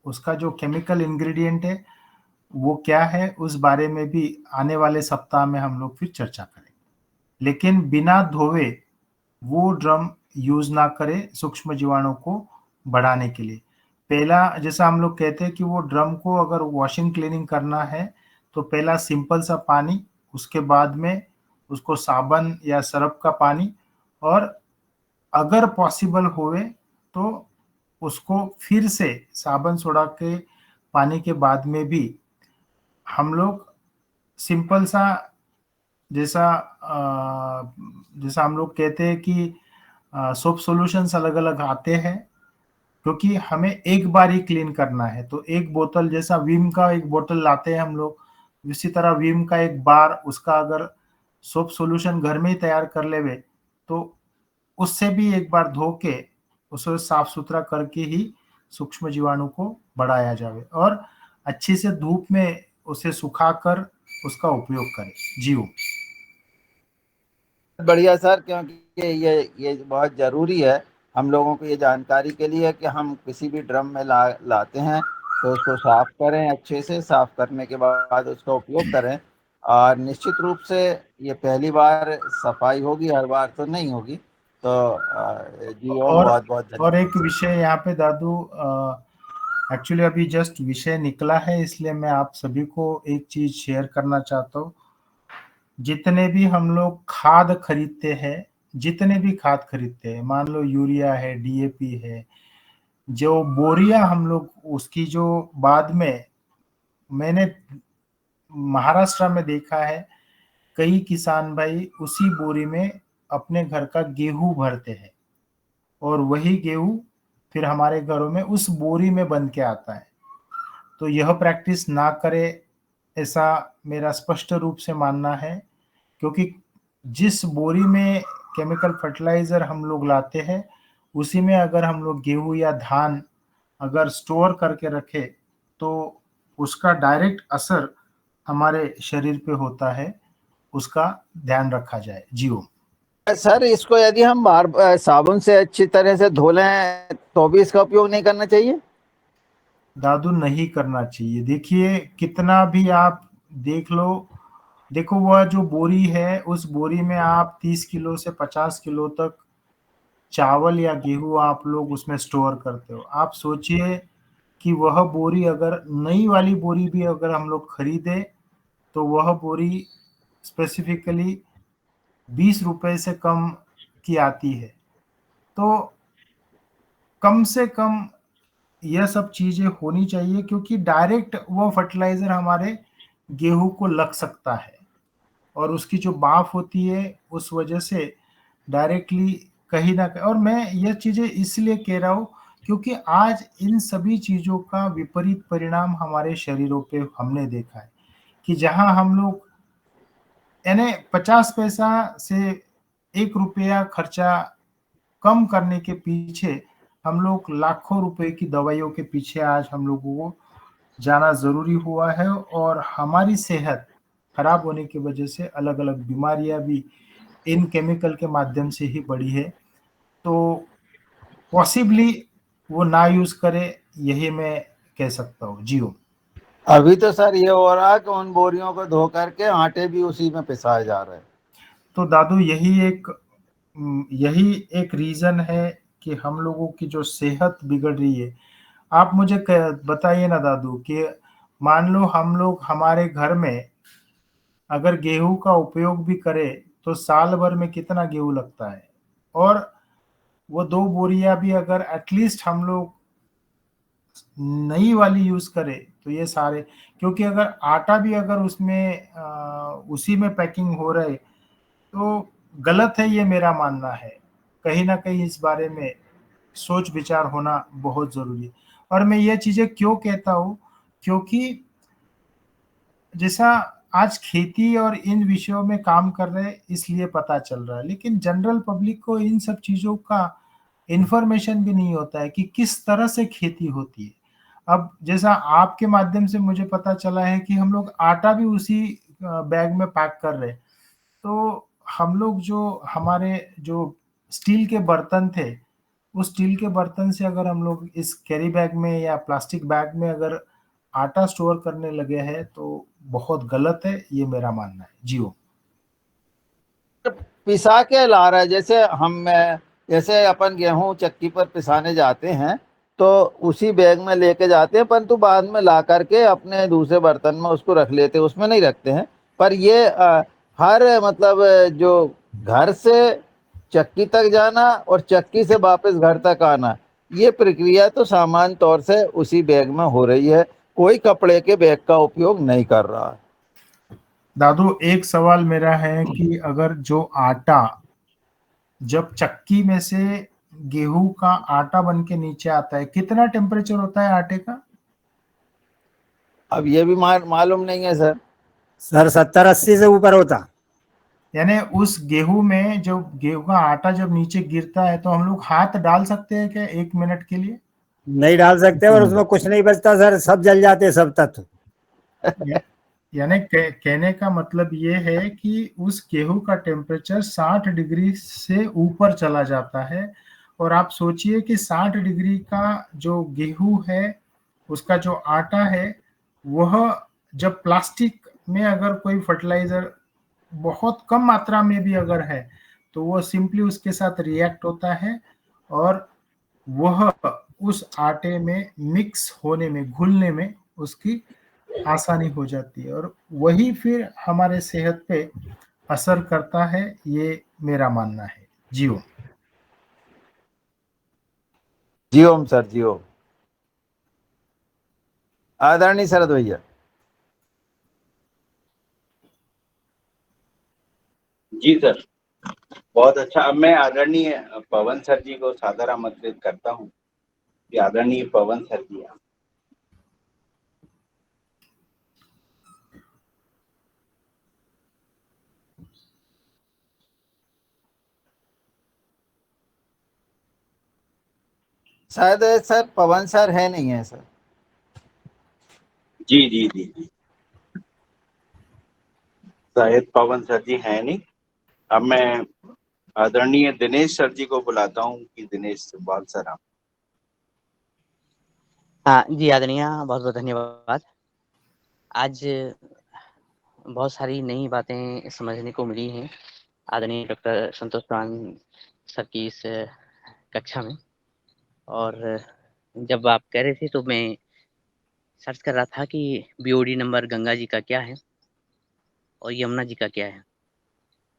उसका जो केमिकल इंग्रेडिएंट है वो क्या है, उस बारे में भी आने वाले सप्ताह में हम लोग फिर चर्चा करेंगे। लेकिन बिना धोए वो ड्रम यूज ना करें सूक्ष्म जीवाणु को बढ़ाने के लिए। पहला, जैसा हम लोग कहते हैं कि वो ड्रम को अगर वॉशिंग क्लीनिंग करना है तो पहला सिंपल सा पानी, उसके बाद में उसको साबुन या सर्फ का पानी, और अगर पॉसिबल होवे तो उसको फिर से साबुन सोडा के पानी के बाद में भी हम लोग सिंपल सा, जैसा जैसा हम लोग कहते हैं कि सोप सॉल्यूशंस अलग अलग आते हैं, क्योंकि हमें एक बार ही क्लीन करना है। तो एक बोतल, जैसा विम का एक बोतल लाते हैं हम लोग, इसी तरह विम का एक बार, उसका अगर सोप सॉल्यूशन घर में ही तैयार कर लेवे तो उससे भी एक बार धो के उसे साफ सुथरा करके ही सूक्ष्म जीवाणु को बढ़ाया जावे, और अच्छी से धूप में उसे सुखाकर उसका उपयोग करें। जीव बढ़िया सर, क्योंकि ये बहुत जरूरी है हम लोगों को ये जानकारी के लिए कि हम किसी भी ड्रम में लाते हैं तो उसको साफ करें, अच्छे से साफ करने के बाद उसका उपयोग करें। और निश्चित रूप से ये पहली बार सफाई होगी, हर बार तो नहीं होगी। तो जी ओम, और बहुत बहुत और एक धन्यवाद। विषय यहाँ पे दादू, एक्चुअली अभी जस्ट विषय निकला है, इसलिए मैं आप सभी को एक चीज शेयर करना चाहता हूँ। जितने भी हम लोग खाद खरीदते हैं, जितने भी खाद खरीदते हैं, मान लो यूरिया है, डीएपी है, जो बोरियां हम लोग उसकी, जो बाद में मैंने महाराष्ट्र में देखा है, कई किसान भाई उसी बोरी में अपने घर का गेहूं भरते हैं, और वही गेहूं फिर हमारे घरों में उस बोरी में बन के आता है। तो यह प्रैक्टिस ना करे, ऐसा मेरा स्पष्ट रूप से मानना है, क्योंकि जिस बोरी में केमिकल फर्टिलाइजर हम लोग लाते हैं, उसी में अगर हम लोग गेहूं या धान अगर स्टोर करके रखे तो उसका डायरेक्ट असर हमारे शरीर पे होता है, उसका ध्यान रखा जाए। जी ओम। सर इसको यदि हम बार साबुन से अच्छी तरह से धो लें तो भी इसका उपयोग नहीं करना चाहिए? दादू नहीं करना चाहिए। देखिए कितना भी आप देख लो, देखो वह जो बोरी है उस बोरी में आप 30 किलो से 50 किलो तक चावल या गेहूं आप लोग उसमें स्टोर करते हो। आप सोचिए कि वह बोरी अगर नई वाली बोरी भी अगर हम लोग खरीदे तो वह बोरी स्पेसिफिकली 20 रुपए से कम की आती है। तो कम से कम यह सब चीजें होनी चाहिए, क्योंकि डायरेक्ट वो फर्टिलाइजर हमारे गेहूं को लग सकता है और उसकी जो भाप होती है उस वजह से डायरेक्टली कहीं ना कहीं। और मैं यह चीजें इसलिए कह रहा हूँ क्योंकि आज इन सभी चीजों का विपरीत परिणाम हमारे शरीरों पे हमने देखा है कि जहां हम लोग यानी 50 पैसा से 1 रुपया खर्चा कम करने के पीछे हम लोग लाखों रुपए की दवाइयों के पीछे आज हम लोगों को जाना जरूरी हुआ है, और हमारी सेहत खराब होने की वजह से अलग अलग बीमारियां भी इन केमिकल के माध्यम से ही बढ़ी है। तो पॉसिबली वो ना यूज करे, यही मैं कह सकता हूँ। जियो। अभी तो सर ये हो रहा है कि उन बोरियों को धो करके आटे भी उसी में पिसाए जा रहे हैं। तो दादू यही एक रीजन है कि हम लोगों की जो सेहत बिगड़ रही है। आप मुझे बताइए ना दादू कि मान लो हम लोग हमारे घर में अगर गेहूं का उपयोग भी करें तो साल भर में कितना गेहूं लगता है, और वो 2 बोरियां भी अगर एटलीस्ट हम लोग नई वाली यूज करें तो ये सारे, क्योंकि अगर आटा भी अगर उसमें उसी में पैकिंग हो रहे तो गलत है, ये मेरा मानना है। कहीं ना कहीं इस बारे में सोच विचार होना बहुत जरूरी है। और मैं ये चीजें क्यों कहता हूँ, क्योंकि जैसा आज खेती और इन विषयों में काम कर रहे हैं इसलिए पता चल रहा है, लेकिन जनरल पब्लिक को इन सब चीजों का इंफॉर्मेशन भी नहीं होता है कि किस तरह से खेती होती है। अब जैसा आपके माध्यम से मुझे पता चला है कि हम लोग आटा भी उसी बैग में पैक कर रहे हैं। तो हम लोग जो हमारे जो स्टील के बर्तन थे, उस स्टील के बर्तन से अगर हम लोग इस कैरी बैग में या प्लास्टिक बैग में अगर आटा स्टोर करने लगे हैं तो बहुत गलत है, ये मेरा मानना है। जियो। पिसा के ला रहा है, जैसे जैसे अपन गेहूं चक्की पर पिसाने जाते हैं तो उसी बैग में लेके जाते हैं, परंतु बाद में ला करके अपने दूसरे बर्तन में उसको रख लेते हैं, उसमें नहीं रखते हैं। पर ये हर मतलब जो घर से चक्की तक जाना और चक्की से वापस घर तक आना, ये प्रक्रिया तो सामान्य तौर से उसी बैग में हो रही है। कोई कपड़े के बैग का उपयोग नहीं कर रहा है। दादू एक सवाल मेरा है कि अगर जो आटा जब चक्की में से गेहूं का आटा बन के नीचे आता है, कितना टेम्परेचर होता है आटे का? अब ये भी मालूम नहीं है सर। सर 70-80 से ऊपर होता। यानी उस गेहूं में जो गेहूं का आटा जब नीचे गिरता है तो हम लोग हाथ डाल सकते हैं क्या 1 मिनट के लिए? नहीं डाल सकते और उसमें कुछ नहीं बचता सर, सब जल जाते सब तत्व। या- यानी कहने का मतलब ये है कि उस गेहूं का टेम्परेचर 60 डिग्री से ऊपर चला जाता है। और आप सोचिए कि 60 डिग्री का जो गेहूं है, उसका जो आटा है, वह जब प्लास्टिक में अगर कोई फर्टिलाइजर बहुत कम मात्रा में भी अगर है तो वो सिंपली उसके साथ रिएक्ट होता है, और वह उस आटे में मिक्स होने में, घुलने में उसकी आसानी हो जाती है, और वही फिर हमारे सेहत पे असर करता है, ये मेरा मानना है। जियो। जी ओम सर, जी ओम। आदरणीय शरद भैया। जी सर, बहुत अच्छा। अब मैं आदरणीय पवन सर जी को सादर आमंत्रित करता हूँ कि आदरणीय पवन सर जी आप। शायद सर पवन सर है नहीं है सर। जी जी जी जी, शायद पवन सर जी है नहीं। अब मैं आदरणीय दिनेश सर जी को बुलाता हूँ कि दिनेश बाल सर आप। हाँ जी आदरणीय, बहुत बहुत धन्यवाद। आज बहुत सारी नई बातें समझने को मिली हैं आदरणीय डॉक्टर संतोष चौहान सर की इस कक्षा में। और जब आप कह रहे थे तो मैं सर्च कर रहा था कि बीओडी नंबर गंगा जी का क्या है और यमुना जी का क्या है।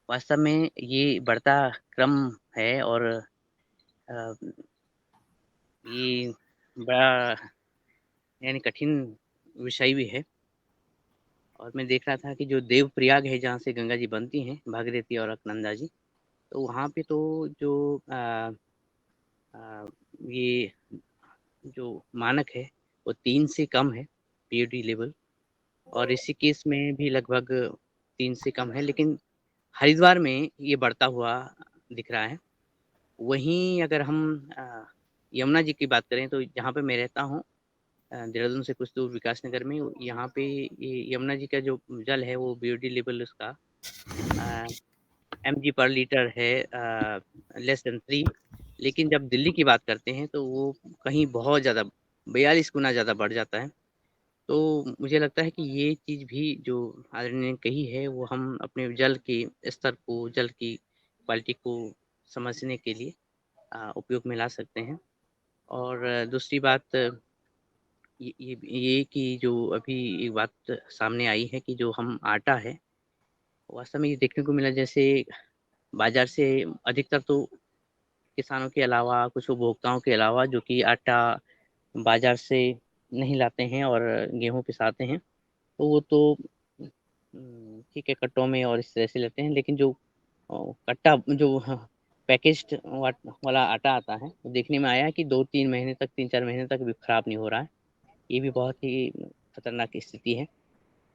वास्तव में ये बढ़ता क्रम है और ये बड़ा यानी कठिन विषय भी है। और मैं देख रहा था कि जो देवप्रयाग है जहाँ से गंगा जी बनती हैं, भागीरथी और अलकनंदा जी, तो वहाँ पे तो जो आ, ये जो मानक है वो 3 से कम है पीओडी लेवल। और ऋषिकेश में भी लगभग 3 से कम है, लेकिन हरिद्वार में ये बढ़ता हुआ दिख रहा है। वहीं अगर हम यमुना जी की बात करें तो जहाँ पे मैं रहता हूँ देहरादून से कुछ दूर विकास नगर में, यहाँ पे ये यमुना जी का जो जल है वो बीओडी लेवल उसका mg पर लीटर है लेस देन 3। लेकिन जब दिल्ली की बात करते हैं तो वो कहीं बहुत ज़्यादा 42 गुना ज़्यादा बढ़ जाता है। तो मुझे लगता है कि ये चीज़ भी जो आदरणीय ने कही है वो हम अपने जल के स्तर को, जल की क्वालिटी को समझने के लिए उपयोग में ला सकते हैं। और दूसरी बात ये कि जो अभी एक बात सामने आई है कि जो हम आटा है, वास्तव में ये देखने को मिला जैसे बाज़ार से अधिकतर तो किसानों के अलावा, कुछ उपभोक्ताओं के अलावा जो कि आटा बाज़ार से नहीं लाते हैं और गेहूँ पिसाते हैं, तो वो तो ठीक है कट्टों में और इस तरह से लेते हैं। लेकिन जो कट्टा जो पैकेज्ड वाला आटा आता है, वो देखने में आया है कि 2-3 महीने तक, 3-4 महीने तक भी खराब नहीं हो रहा है। ये भी बहुत ही खतरनाक स्थिति है।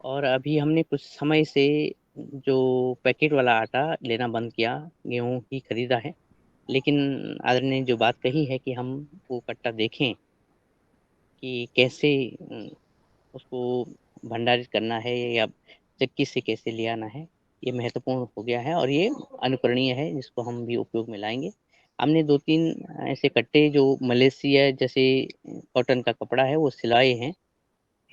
और अभी हमने कुछ समय से जो पैकेट वाला आटा लेना बंद किया, गेहूँ ही खरीदा है। लेकिन आदरणीय ने जो बात कही है कि हम वो कट्टा देखें कि कैसे उसको भंडारित करना है या चक्की से कैसे ले आना है, ये महत्वपूर्ण हो गया है और ये अनुकरणीय है, जिसको हम भी उपयोग में लाएँगे। हमने 2-3 ऐसे कट्टे जो मलेशिया जैसे कॉटन का कपड़ा है वो सिलाए हैं।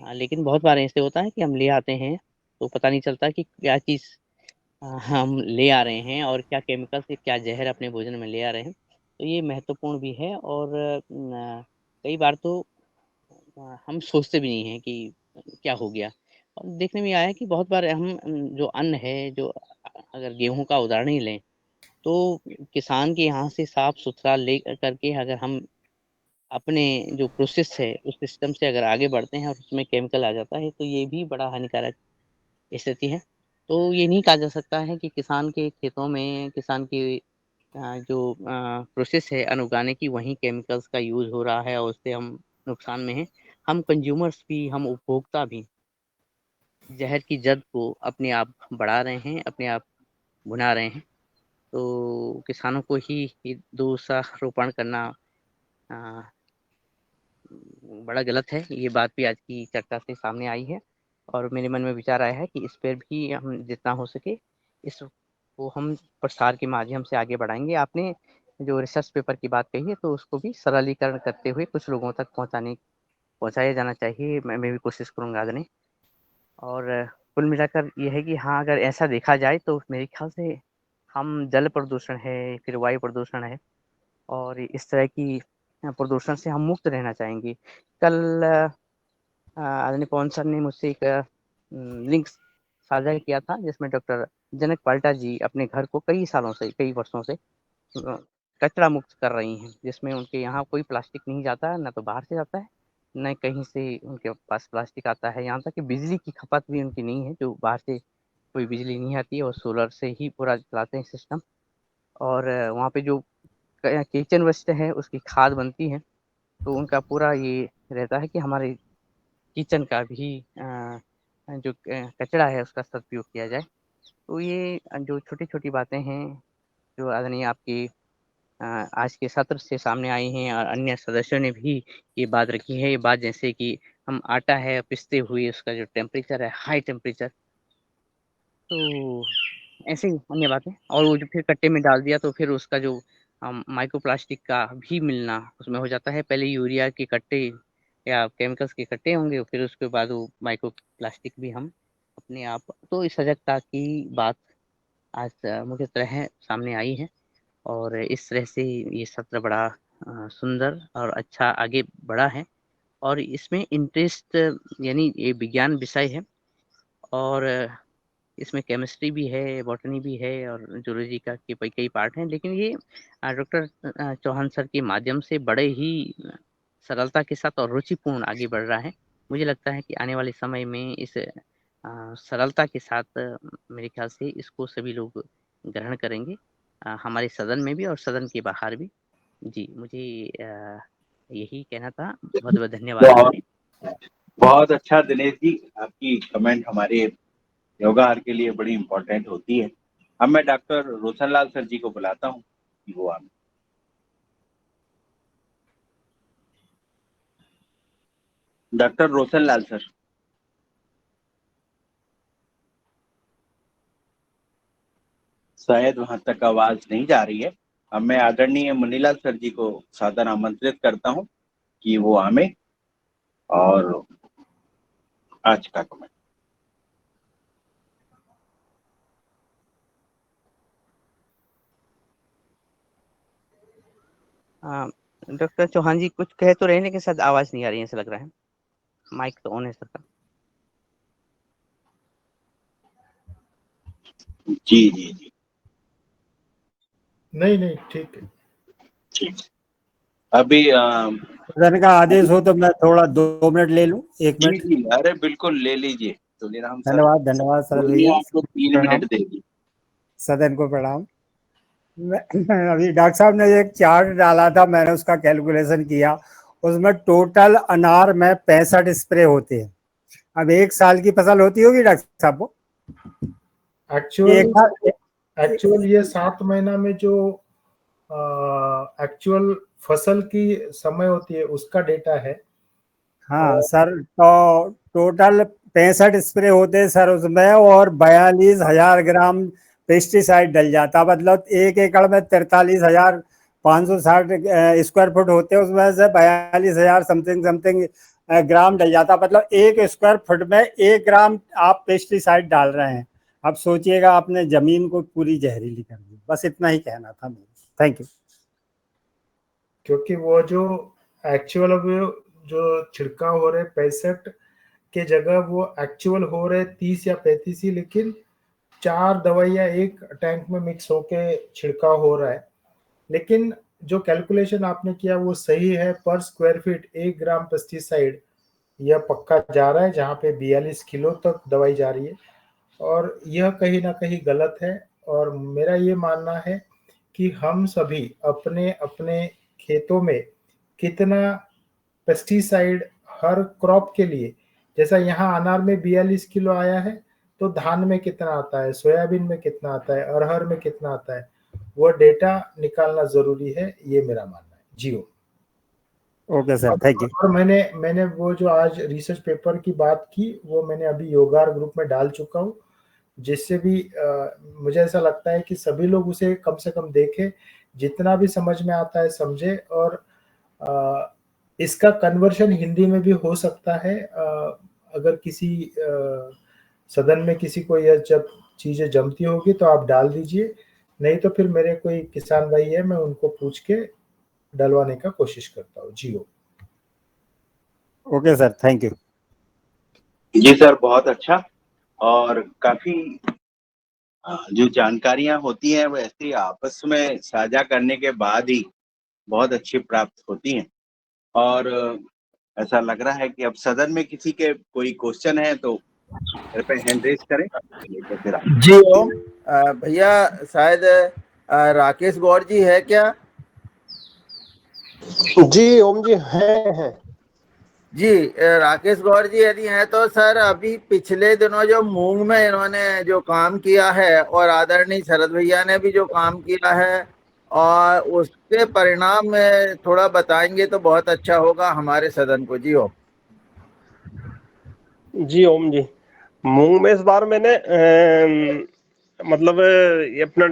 लेकिन बहुत बार ऐसे होता है कि हम ले आते हैं, तो पता नहीं चलता कि क्या चीज़ हम ले आ रहे हैं और क्या केमिकल से क्या ज़हर अपने भोजन में ले आ रहे हैं। तो ये महत्वपूर्ण भी है और कई बार तो हम सोचते भी नहीं हैं कि क्या हो गया। और देखने में आया कि बहुत बार हम जो अन्न है, जो अगर गेहूँ का उदाहरण ही लें, तो किसान के यहाँ से साफ-सुथरा ले करके अगर हम अपने जो प्रोसेस है, उस सिस्टम से अगर आगे बढ़ते हैं और उसमें केमिकल आ जाता है, तो ये भी बड़ा हानिकारक स्थिति है। तो ये नहीं कहा जा सकता है कि किसान के खेतों में, किसान की जो प्रोसेस है अन्न उगाने की, वहीं केमिकल्स का यूज़ हो रहा है और उससे हम नुकसान में हैं। हम कंज़्यूमर्स भी, हम उपभोक्ता भी ज़हर की जद को अपने आप बढ़ा रहे हैं, अपने आप भुना रहे हैं। तो किसानों को ही ये दोषारोपण करना अ, बड़ा गलत है। ये बात भी आज की चर्चा से सामने आई है और मेरे मन में विचार आया है कि इस पर भी हम जितना हो सके इसको हम प्रसार के माध्यम से आगे बढ़ाएँगे। आपने जो रिसर्च पेपर की बात कही है तो उसको भी सरलीकरण करते हुए कुछ लोगों तक पहुँचाया जाना चाहिए। मैं भी कोशिश करूँगा आगे। और कुल मिलाकर ये है कि हाँ, अगर ऐसा देखा जाए तो मेरे ख़्याल से हम जल प्रदूषण है, फिर वायु प्रदूषण है और इस तरह की प्रदूषण से हम मुक्त रहना चाहेंगे। कल आदरणीय पवन सर ने मुझसे एक लिंक साझा किया था जिसमें डॉक्टर जनक पाल्टा जी अपने घर को कई सालों से, कई वर्षों से कचरा मुक्त कर रही हैं, जिसमें उनके यहाँ कोई प्लास्टिक नहीं जाता है, ना तो बाहर से जाता है, न कहीं से उनके पास प्लास्टिक आता है। यहाँ तक कि बिजली की खपत भी उनकी नहीं है, जो बाहर से कोई बिजली नहीं आती है और सोलर से ही पूरा चलाते हैं सिस्टम। और वहाँ पे जो किचन वेस्ट है उसकी खाद बनती है, तो उनका पूरा ये रहता है कि हमारे किचन का भी जो कचरा है उसका सदुपयोग किया जाए। तो ये जो छोटी-छोटी बातें हैं, जो आदरणीय आपकी आज के सत्र से सामने आई हैं और अन्य सदस्यों ने भी ये बात रखी है। ये बात जैसे कि हम आटा है पिसते हुए उसका जो टेम्परेचर है हाई टेम्परेचर, तो ऐसे ही अन्य बातें, और वो जो फिर कट्टे में डाल दिया तो फिर उसका जो माइक्रोप्लास्टिक का भी मिलना उसमें हो जाता है। पहले यूरिया के कट्टे या केमिकल्स के कट्टे होंगे, फिर उसके बाद वो माइक्रोप्लास्टिक भी हम अपने आप, तो इस सजगता की बात आज मुख्य तरह सामने आई है और इस तरह से ये सत्र बड़ा सुंदर और अच्छा आगे बढ़ा है और इसमें इंटरेस्ट यानी ये विज्ञान विषय है और इसमें केमिस्ट्री भी है, बॉटनी भी है और जूलॉजी का के कई पार्ट हैं, लेकिन ये डॉक्टर चौहान सर के माध्यम से बड़े ही सरलता के साथ और रुचिपूर्ण आगे बढ़ रहा है। मुझे लगता है कि आने वाले समय में इस सरलता के साथ मेरे ख्याल से इसको सभी लोग ग्रहण करेंगे, हमारे सदन में भी और सदन के बाहर भी। जी, मुझे यही कहना था। बहुत बहुत धन्यवाद। बहुत अच्छा दिनेश जी, आपकी कमेंट हमारे योगाहार के लिए बड़ी इम्पोर्टेंट होती है। अब मैं डॉक्टर रोशनलाल सर जी को बुलाता हूँ कि वो आए। Doctor Roshanlal sir. शायद वहां तक आवाज नहीं जा रही है। अब मैं आदरणीय मुनीलाल सर जी को सादर आमंत्रित करता हूं कि वो आए और आज का कमेंट। डॉक्टर चौहान जी कुछ कह तो रहे हैं लेकिन शायद आवाज नहीं आ रही है, ऐसा लग रहा है। माइक तो ऑन है सर का। जी जी जी, नहीं ठीक है। ठीक। अभी सदन का आदेश हो तो मैं थोड़ा 2 मिनट ले लूं, 1 जी मिनट। जी, अरे बिल्कुल ले लीजिए। तुलसीराम सर, धन्यवाद शरद बोलिए, भैया। आपको 3 प्रणाम, मिनट देगी। सदन को प्रणाम। अभी डॉक्टर साहब ने एक चार्ट डाला था, मैंने उसका कैलकुलेशन किया। उसमें टोटल अनार में 65 स्प्रे होते हैं। अब 1 साल की फसल होती होगी डॉक्टर साहब वो एक्चुअल ये 7 महीना में जो एक्चुअल फसल की समय होती है उसका डेटा है। हाँ सर, तो टोटल 65 स्प्रे होते हैं सर उसमें, और 42,000 ग्राम पेस्टिसाइड डल जाता। मतलब 1 एकड़ में 43,560 स्क्वायर फुट होते हैं, उसमें से 42,000 समथिंग ग्राम डल जाता। मतलब 1 स्क्वायर फुट में 1 ग्राम आप पेस्टिसाइड डाल रहे हैं। अब सोचिएगा, आपने जमीन को पूरी जहरीली कर दी। बस इतना ही कहना था मेरे। Thank you. क्योंकि वो जो एक्चुअल जो छिड़काव हो रहे 65 के जगह वो एक्चुअल हो रहे 30 या 35 ही, लेकिन 4 दवाइयां एक टैंक में मिक्स होके छिड़काव हो रहा है। लेकिन जो कैलकुलेशन आपने किया वो सही है। पर स्क्वायर फीट 1 ग्राम पेस्टिसाइड यह पक्का जा रहा है, जहाँ पे 42 किलो तक दवाई जा रही है, और यह कहीं ना कहीं गलत है। और मेरा ये मानना है कि हम सभी अपने अपने खेतों में कितना पेस्टिसाइड हर क्रॉप के लिए, जैसा यहाँ अनार में 42 किलो आया है, तो धान में कितना आता है, सोयाबीन में कितना आता है, अरहर में कितना आता है, वो डेटा निकालना जरूरी है। ये मेरा मानना है। जी ओके सर, थैंक यू। और मैंने वो जो आज रिसर्च पेपर की बात की वो मैंने अभी योगार ग्रुप में डाल चुका हूँ, जिससे भी मुझे ऐसा लगता है कि सभी लोग उसे कम से कम देखें, जितना भी समझ में आता है समझे। और इसका कन्वर्शन हिंदी में भी हो सकता है। अगर किसी सदन में किसी को यह जब चीजें जमती होगी तो आप डाल दीजिए, नहीं तो फिर मेरे कोई किसान भाई है, मैं उनको पूछ के डलवाने का कोशिश करता हूँ। जी ओके सर, थैंक यू। जी सर, बहुत अच्छा। और काफी जो जानकारियां होती हैं वो ऐसे आपस में साझा करने के बाद ही बहुत अच्छी प्राप्त होती हैं। और ऐसा लग रहा है कि अब सदन में किसी के कोई क्वेश्चन है तो कृपया हैंड रेज करें, तो फिर आप। जी ओम, भैया शायद राकेश गौड़ जी है क्या? जी ओम जी हैं। जी राकेश गौड़ जी यदि हैं तो सर, अभी पिछले दिनों जो मूंग में इन्होंने जो काम किया है और आदरणीय शरद भैया ने भी जो काम किया है, और उसके परिणाम में थोड़ा बताएंगे तो बहुत अच्छा होगा हमारे सदन को। जी जी ओम जी, मूंग में इस बार मैंने मतलब ये अपना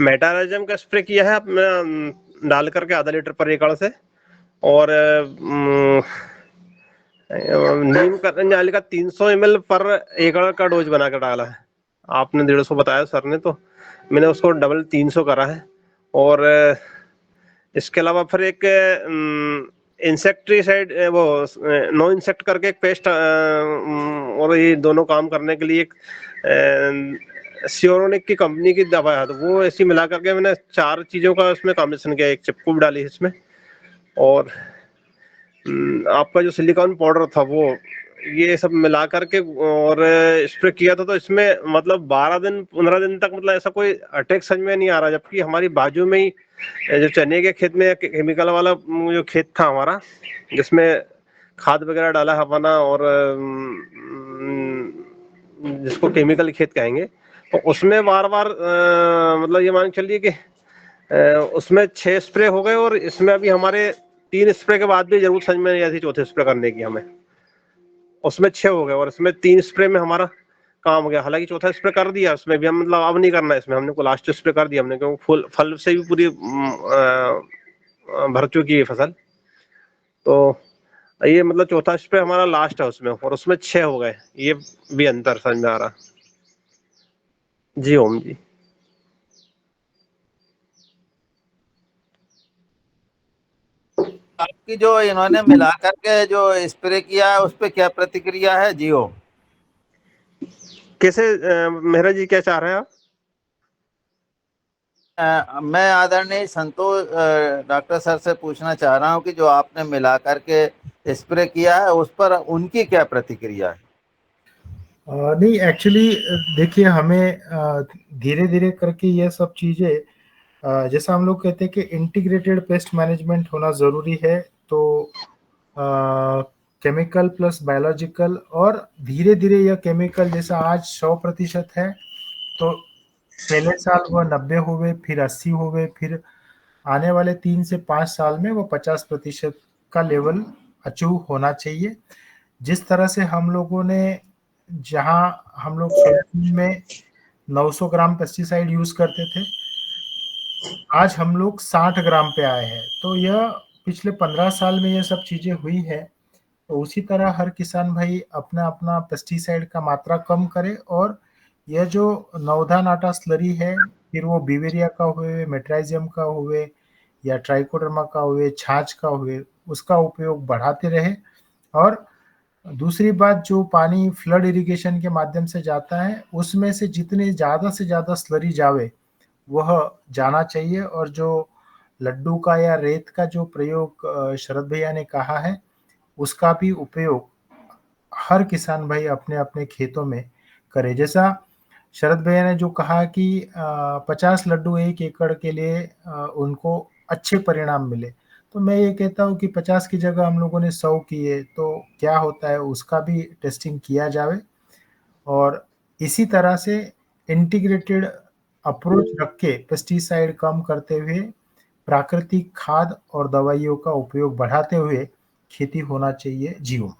मेटाराइजम का स्प्रे किया है अपना डाल करके आधा लीटर पर एकड़ से, और नीम करंजाली का 300 ml पर एकड़ का डोज बना कर डाला है। आपने 150 बताया सर ने, तो मैंने उसको डबल 300 करा है। और इसके अलावा फिर एक इंसेक्ट्रीसाइड, वो नो इंसेक्ट करके एक पेस्ट, और ये दोनों काम करने के लिए एक सियोरोनिक की कंपनी की दवा है, तो वो ऐसी मिला करके मैंने 4 चीजों का उसमें कॉम्बिनेशन किया। एक चिपकू भी डाली है इसमें, और आपका जो सिलिकॉन पाउडर था वो, ये सब मिला करके और स्प्रे किया था। तो इसमें मतलब 12 दिन 15 दिन तक मतलब ऐसा कोई अटैक समझ में नहीं आ रहा, जबकि हमारी बाजू में ही जो चने के खेत में केमिकल वाला जो खेत था हमारा, जिसमें खाद वगैरह डाला है अपना, और जिसको केमिकल खेत कहेंगे, तो उसमें बार बार मतलब ये मान के चलिए कि उसमें 6 स्प्रे हो गए, और इसमें अभी हमारे 3 स्प्रे के बाद भी जरूरत समझ में नहीं आती चौथे स्प्रे करने की हमें। उसमें 6 हो गए और इसमें 3 स्प्रे में हमारा काम हो गया। हालांकि चौथा स्प्रे कर दिया, उसमें भी हम मतलब अब नहीं करना है इसमें, हमने को लास्ट स्प्रे कर दिया हमने, क्योंकि फुल फल से भी पूरी भर चुकी है फसल। तो ये मतलब चौथा स्प्रे हमारा लास्ट है उसमें, और उसमें 6 हो गए। ये भी अंतर समझ में आ रहा। जी ओम जी। आपकी जो इन्होंने मिला करके जो स्प्रे किया है उस पे क्या प्रतिक्रिया है? जियो कैसे मेहरा जी, क्या चाह रहे हैं आप? मैं आदरणीय संतोष डॉक्टर सर से पूछना चाह रहा हूं कि जो आपने मिला करके स्प्रे किया है उस पर उनकी क्या प्रतिक्रिया है? नहीं, एक्चुअली देखिए, हमें धीरे धीरे करके ये सब चीजें, जैसा हम लोग कहते हैं कि इंटीग्रेटेड पेस्ट मैनेजमेंट होना जरूरी है। तो केमिकल प्लस बायोलॉजिकल, और धीरे धीरे यह केमिकल जैसा आज 100% है, तो पहले साल वह 90 हो गए, फिर 80 हो गए, फिर आने वाले 3 से 5 साल में वो 50% का लेवल अचीव होना चाहिए। जिस तरह से हम लोगों ने, जहां हम लोग सोयाबीन में 900 ग्राम पेस्टिसाइड यूज करते थे, आज हम लोग 60 ग्राम पे आए हैं। तो यह पिछले 15 साल में यह सब चीजें हुई है। तो उसी तरह हर किसान भाई अपना अपना पेस्टिसाइड का मात्रा कम करे, और यह जो नवधा नाटा स्लरी है, फिर वो बिवेरिया का हुए, मेट्राइजियम का हुए, या ट्राइकोडर्मा का हुए, छाछ का हुए, उसका उपयोग बढ़ाते रहे। और दूसरी बात, जो पानी फ्लड इरिगेशन के माध्यम से जाता है, उसमें से जितने ज़्यादा से ज़्यादा स्लरी जावे वह जाना चाहिए। और जो लड्डू का या रेत का जो प्रयोग शरद भैया ने कहा है, उसका भी उपयोग हर किसान भाई अपने अपने खेतों में करे। जैसा शरद भैया ने जो कहा कि 50 लड्डू 1 एकड़ के लिए उनको अच्छे परिणाम मिले, तो मैं ये कहता हूँ कि 50 की जगह हम लोगों ने 100 किए तो क्या होता है, उसका भी टेस्टिंग किया जावे। और इसी तरह से इंटीग्रेटेड अप्रोच रख के पेस्टिसाइड कम करते हुए, प्राकृतिक खाद और दवाइयों का उपयोग बढ़ाते हुए खेती होना चाहिए। जीव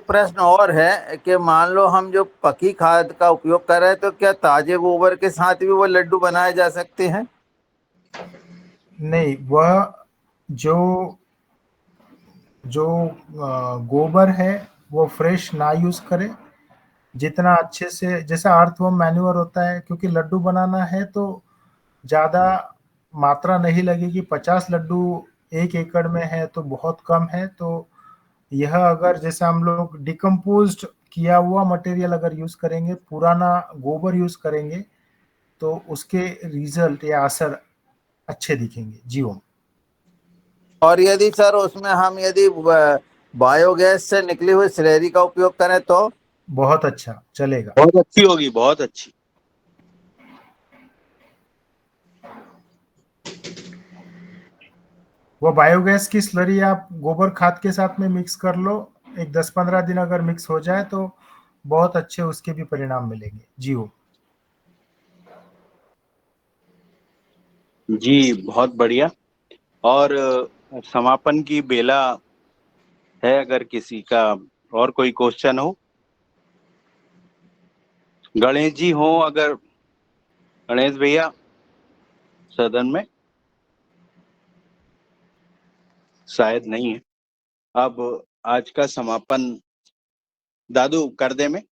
प्रश्न और है कि मान लो हम जो पकी खाद का उपयोग कर रहे हैं, तो क्या ताजे गोबर के साथ भी वो लड्डू बनाए जा सकते हैं? नहीं, वह जो जो गोबर है वो फ्रेश ना यूज करे। जितना अच्छे से, जैसा अर्थवर्म मैन्योर होता है, क्योंकि लड्डू बनाना है तो ज्यादा मात्रा नहीं लगेगी। 50 लड्डू 1 एकड़ में है तो बहुत कम है। तो यह अगर जैसा हम लोग डिकम्पोज्ड किया हुआ मटेरियल अगर यूज करेंगे, पुराना गोबर यूज करेंगे, तो उसके रिजल्ट या असर अच्छे दिखेंगे। जी ओम। और यदि सर उसमें हम यदि बायोगैस से निकली हुई स्लरी का उपयोग करें तो? बहुत अच्छा चलेगा। बहुत अच्छी होगी, बहुत अच्छी। वो बायोगैस की स्लरी आप गोबर खाद के साथ में मिक्स कर लो, एक 10-15 दिन अगर मिक्स हो जाए तो बहुत अच्छे उसके भी परिणाम मिलेंगे। जी ओम। जी बहुत बढ़िया। और समापन की बेला है, अगर किसी का और कोई क्वेश्चन हो। गणेश जी हो, अगर गणेश भैया सदन में, शायद नहीं है। अब आज का समापन दादू कर दे में।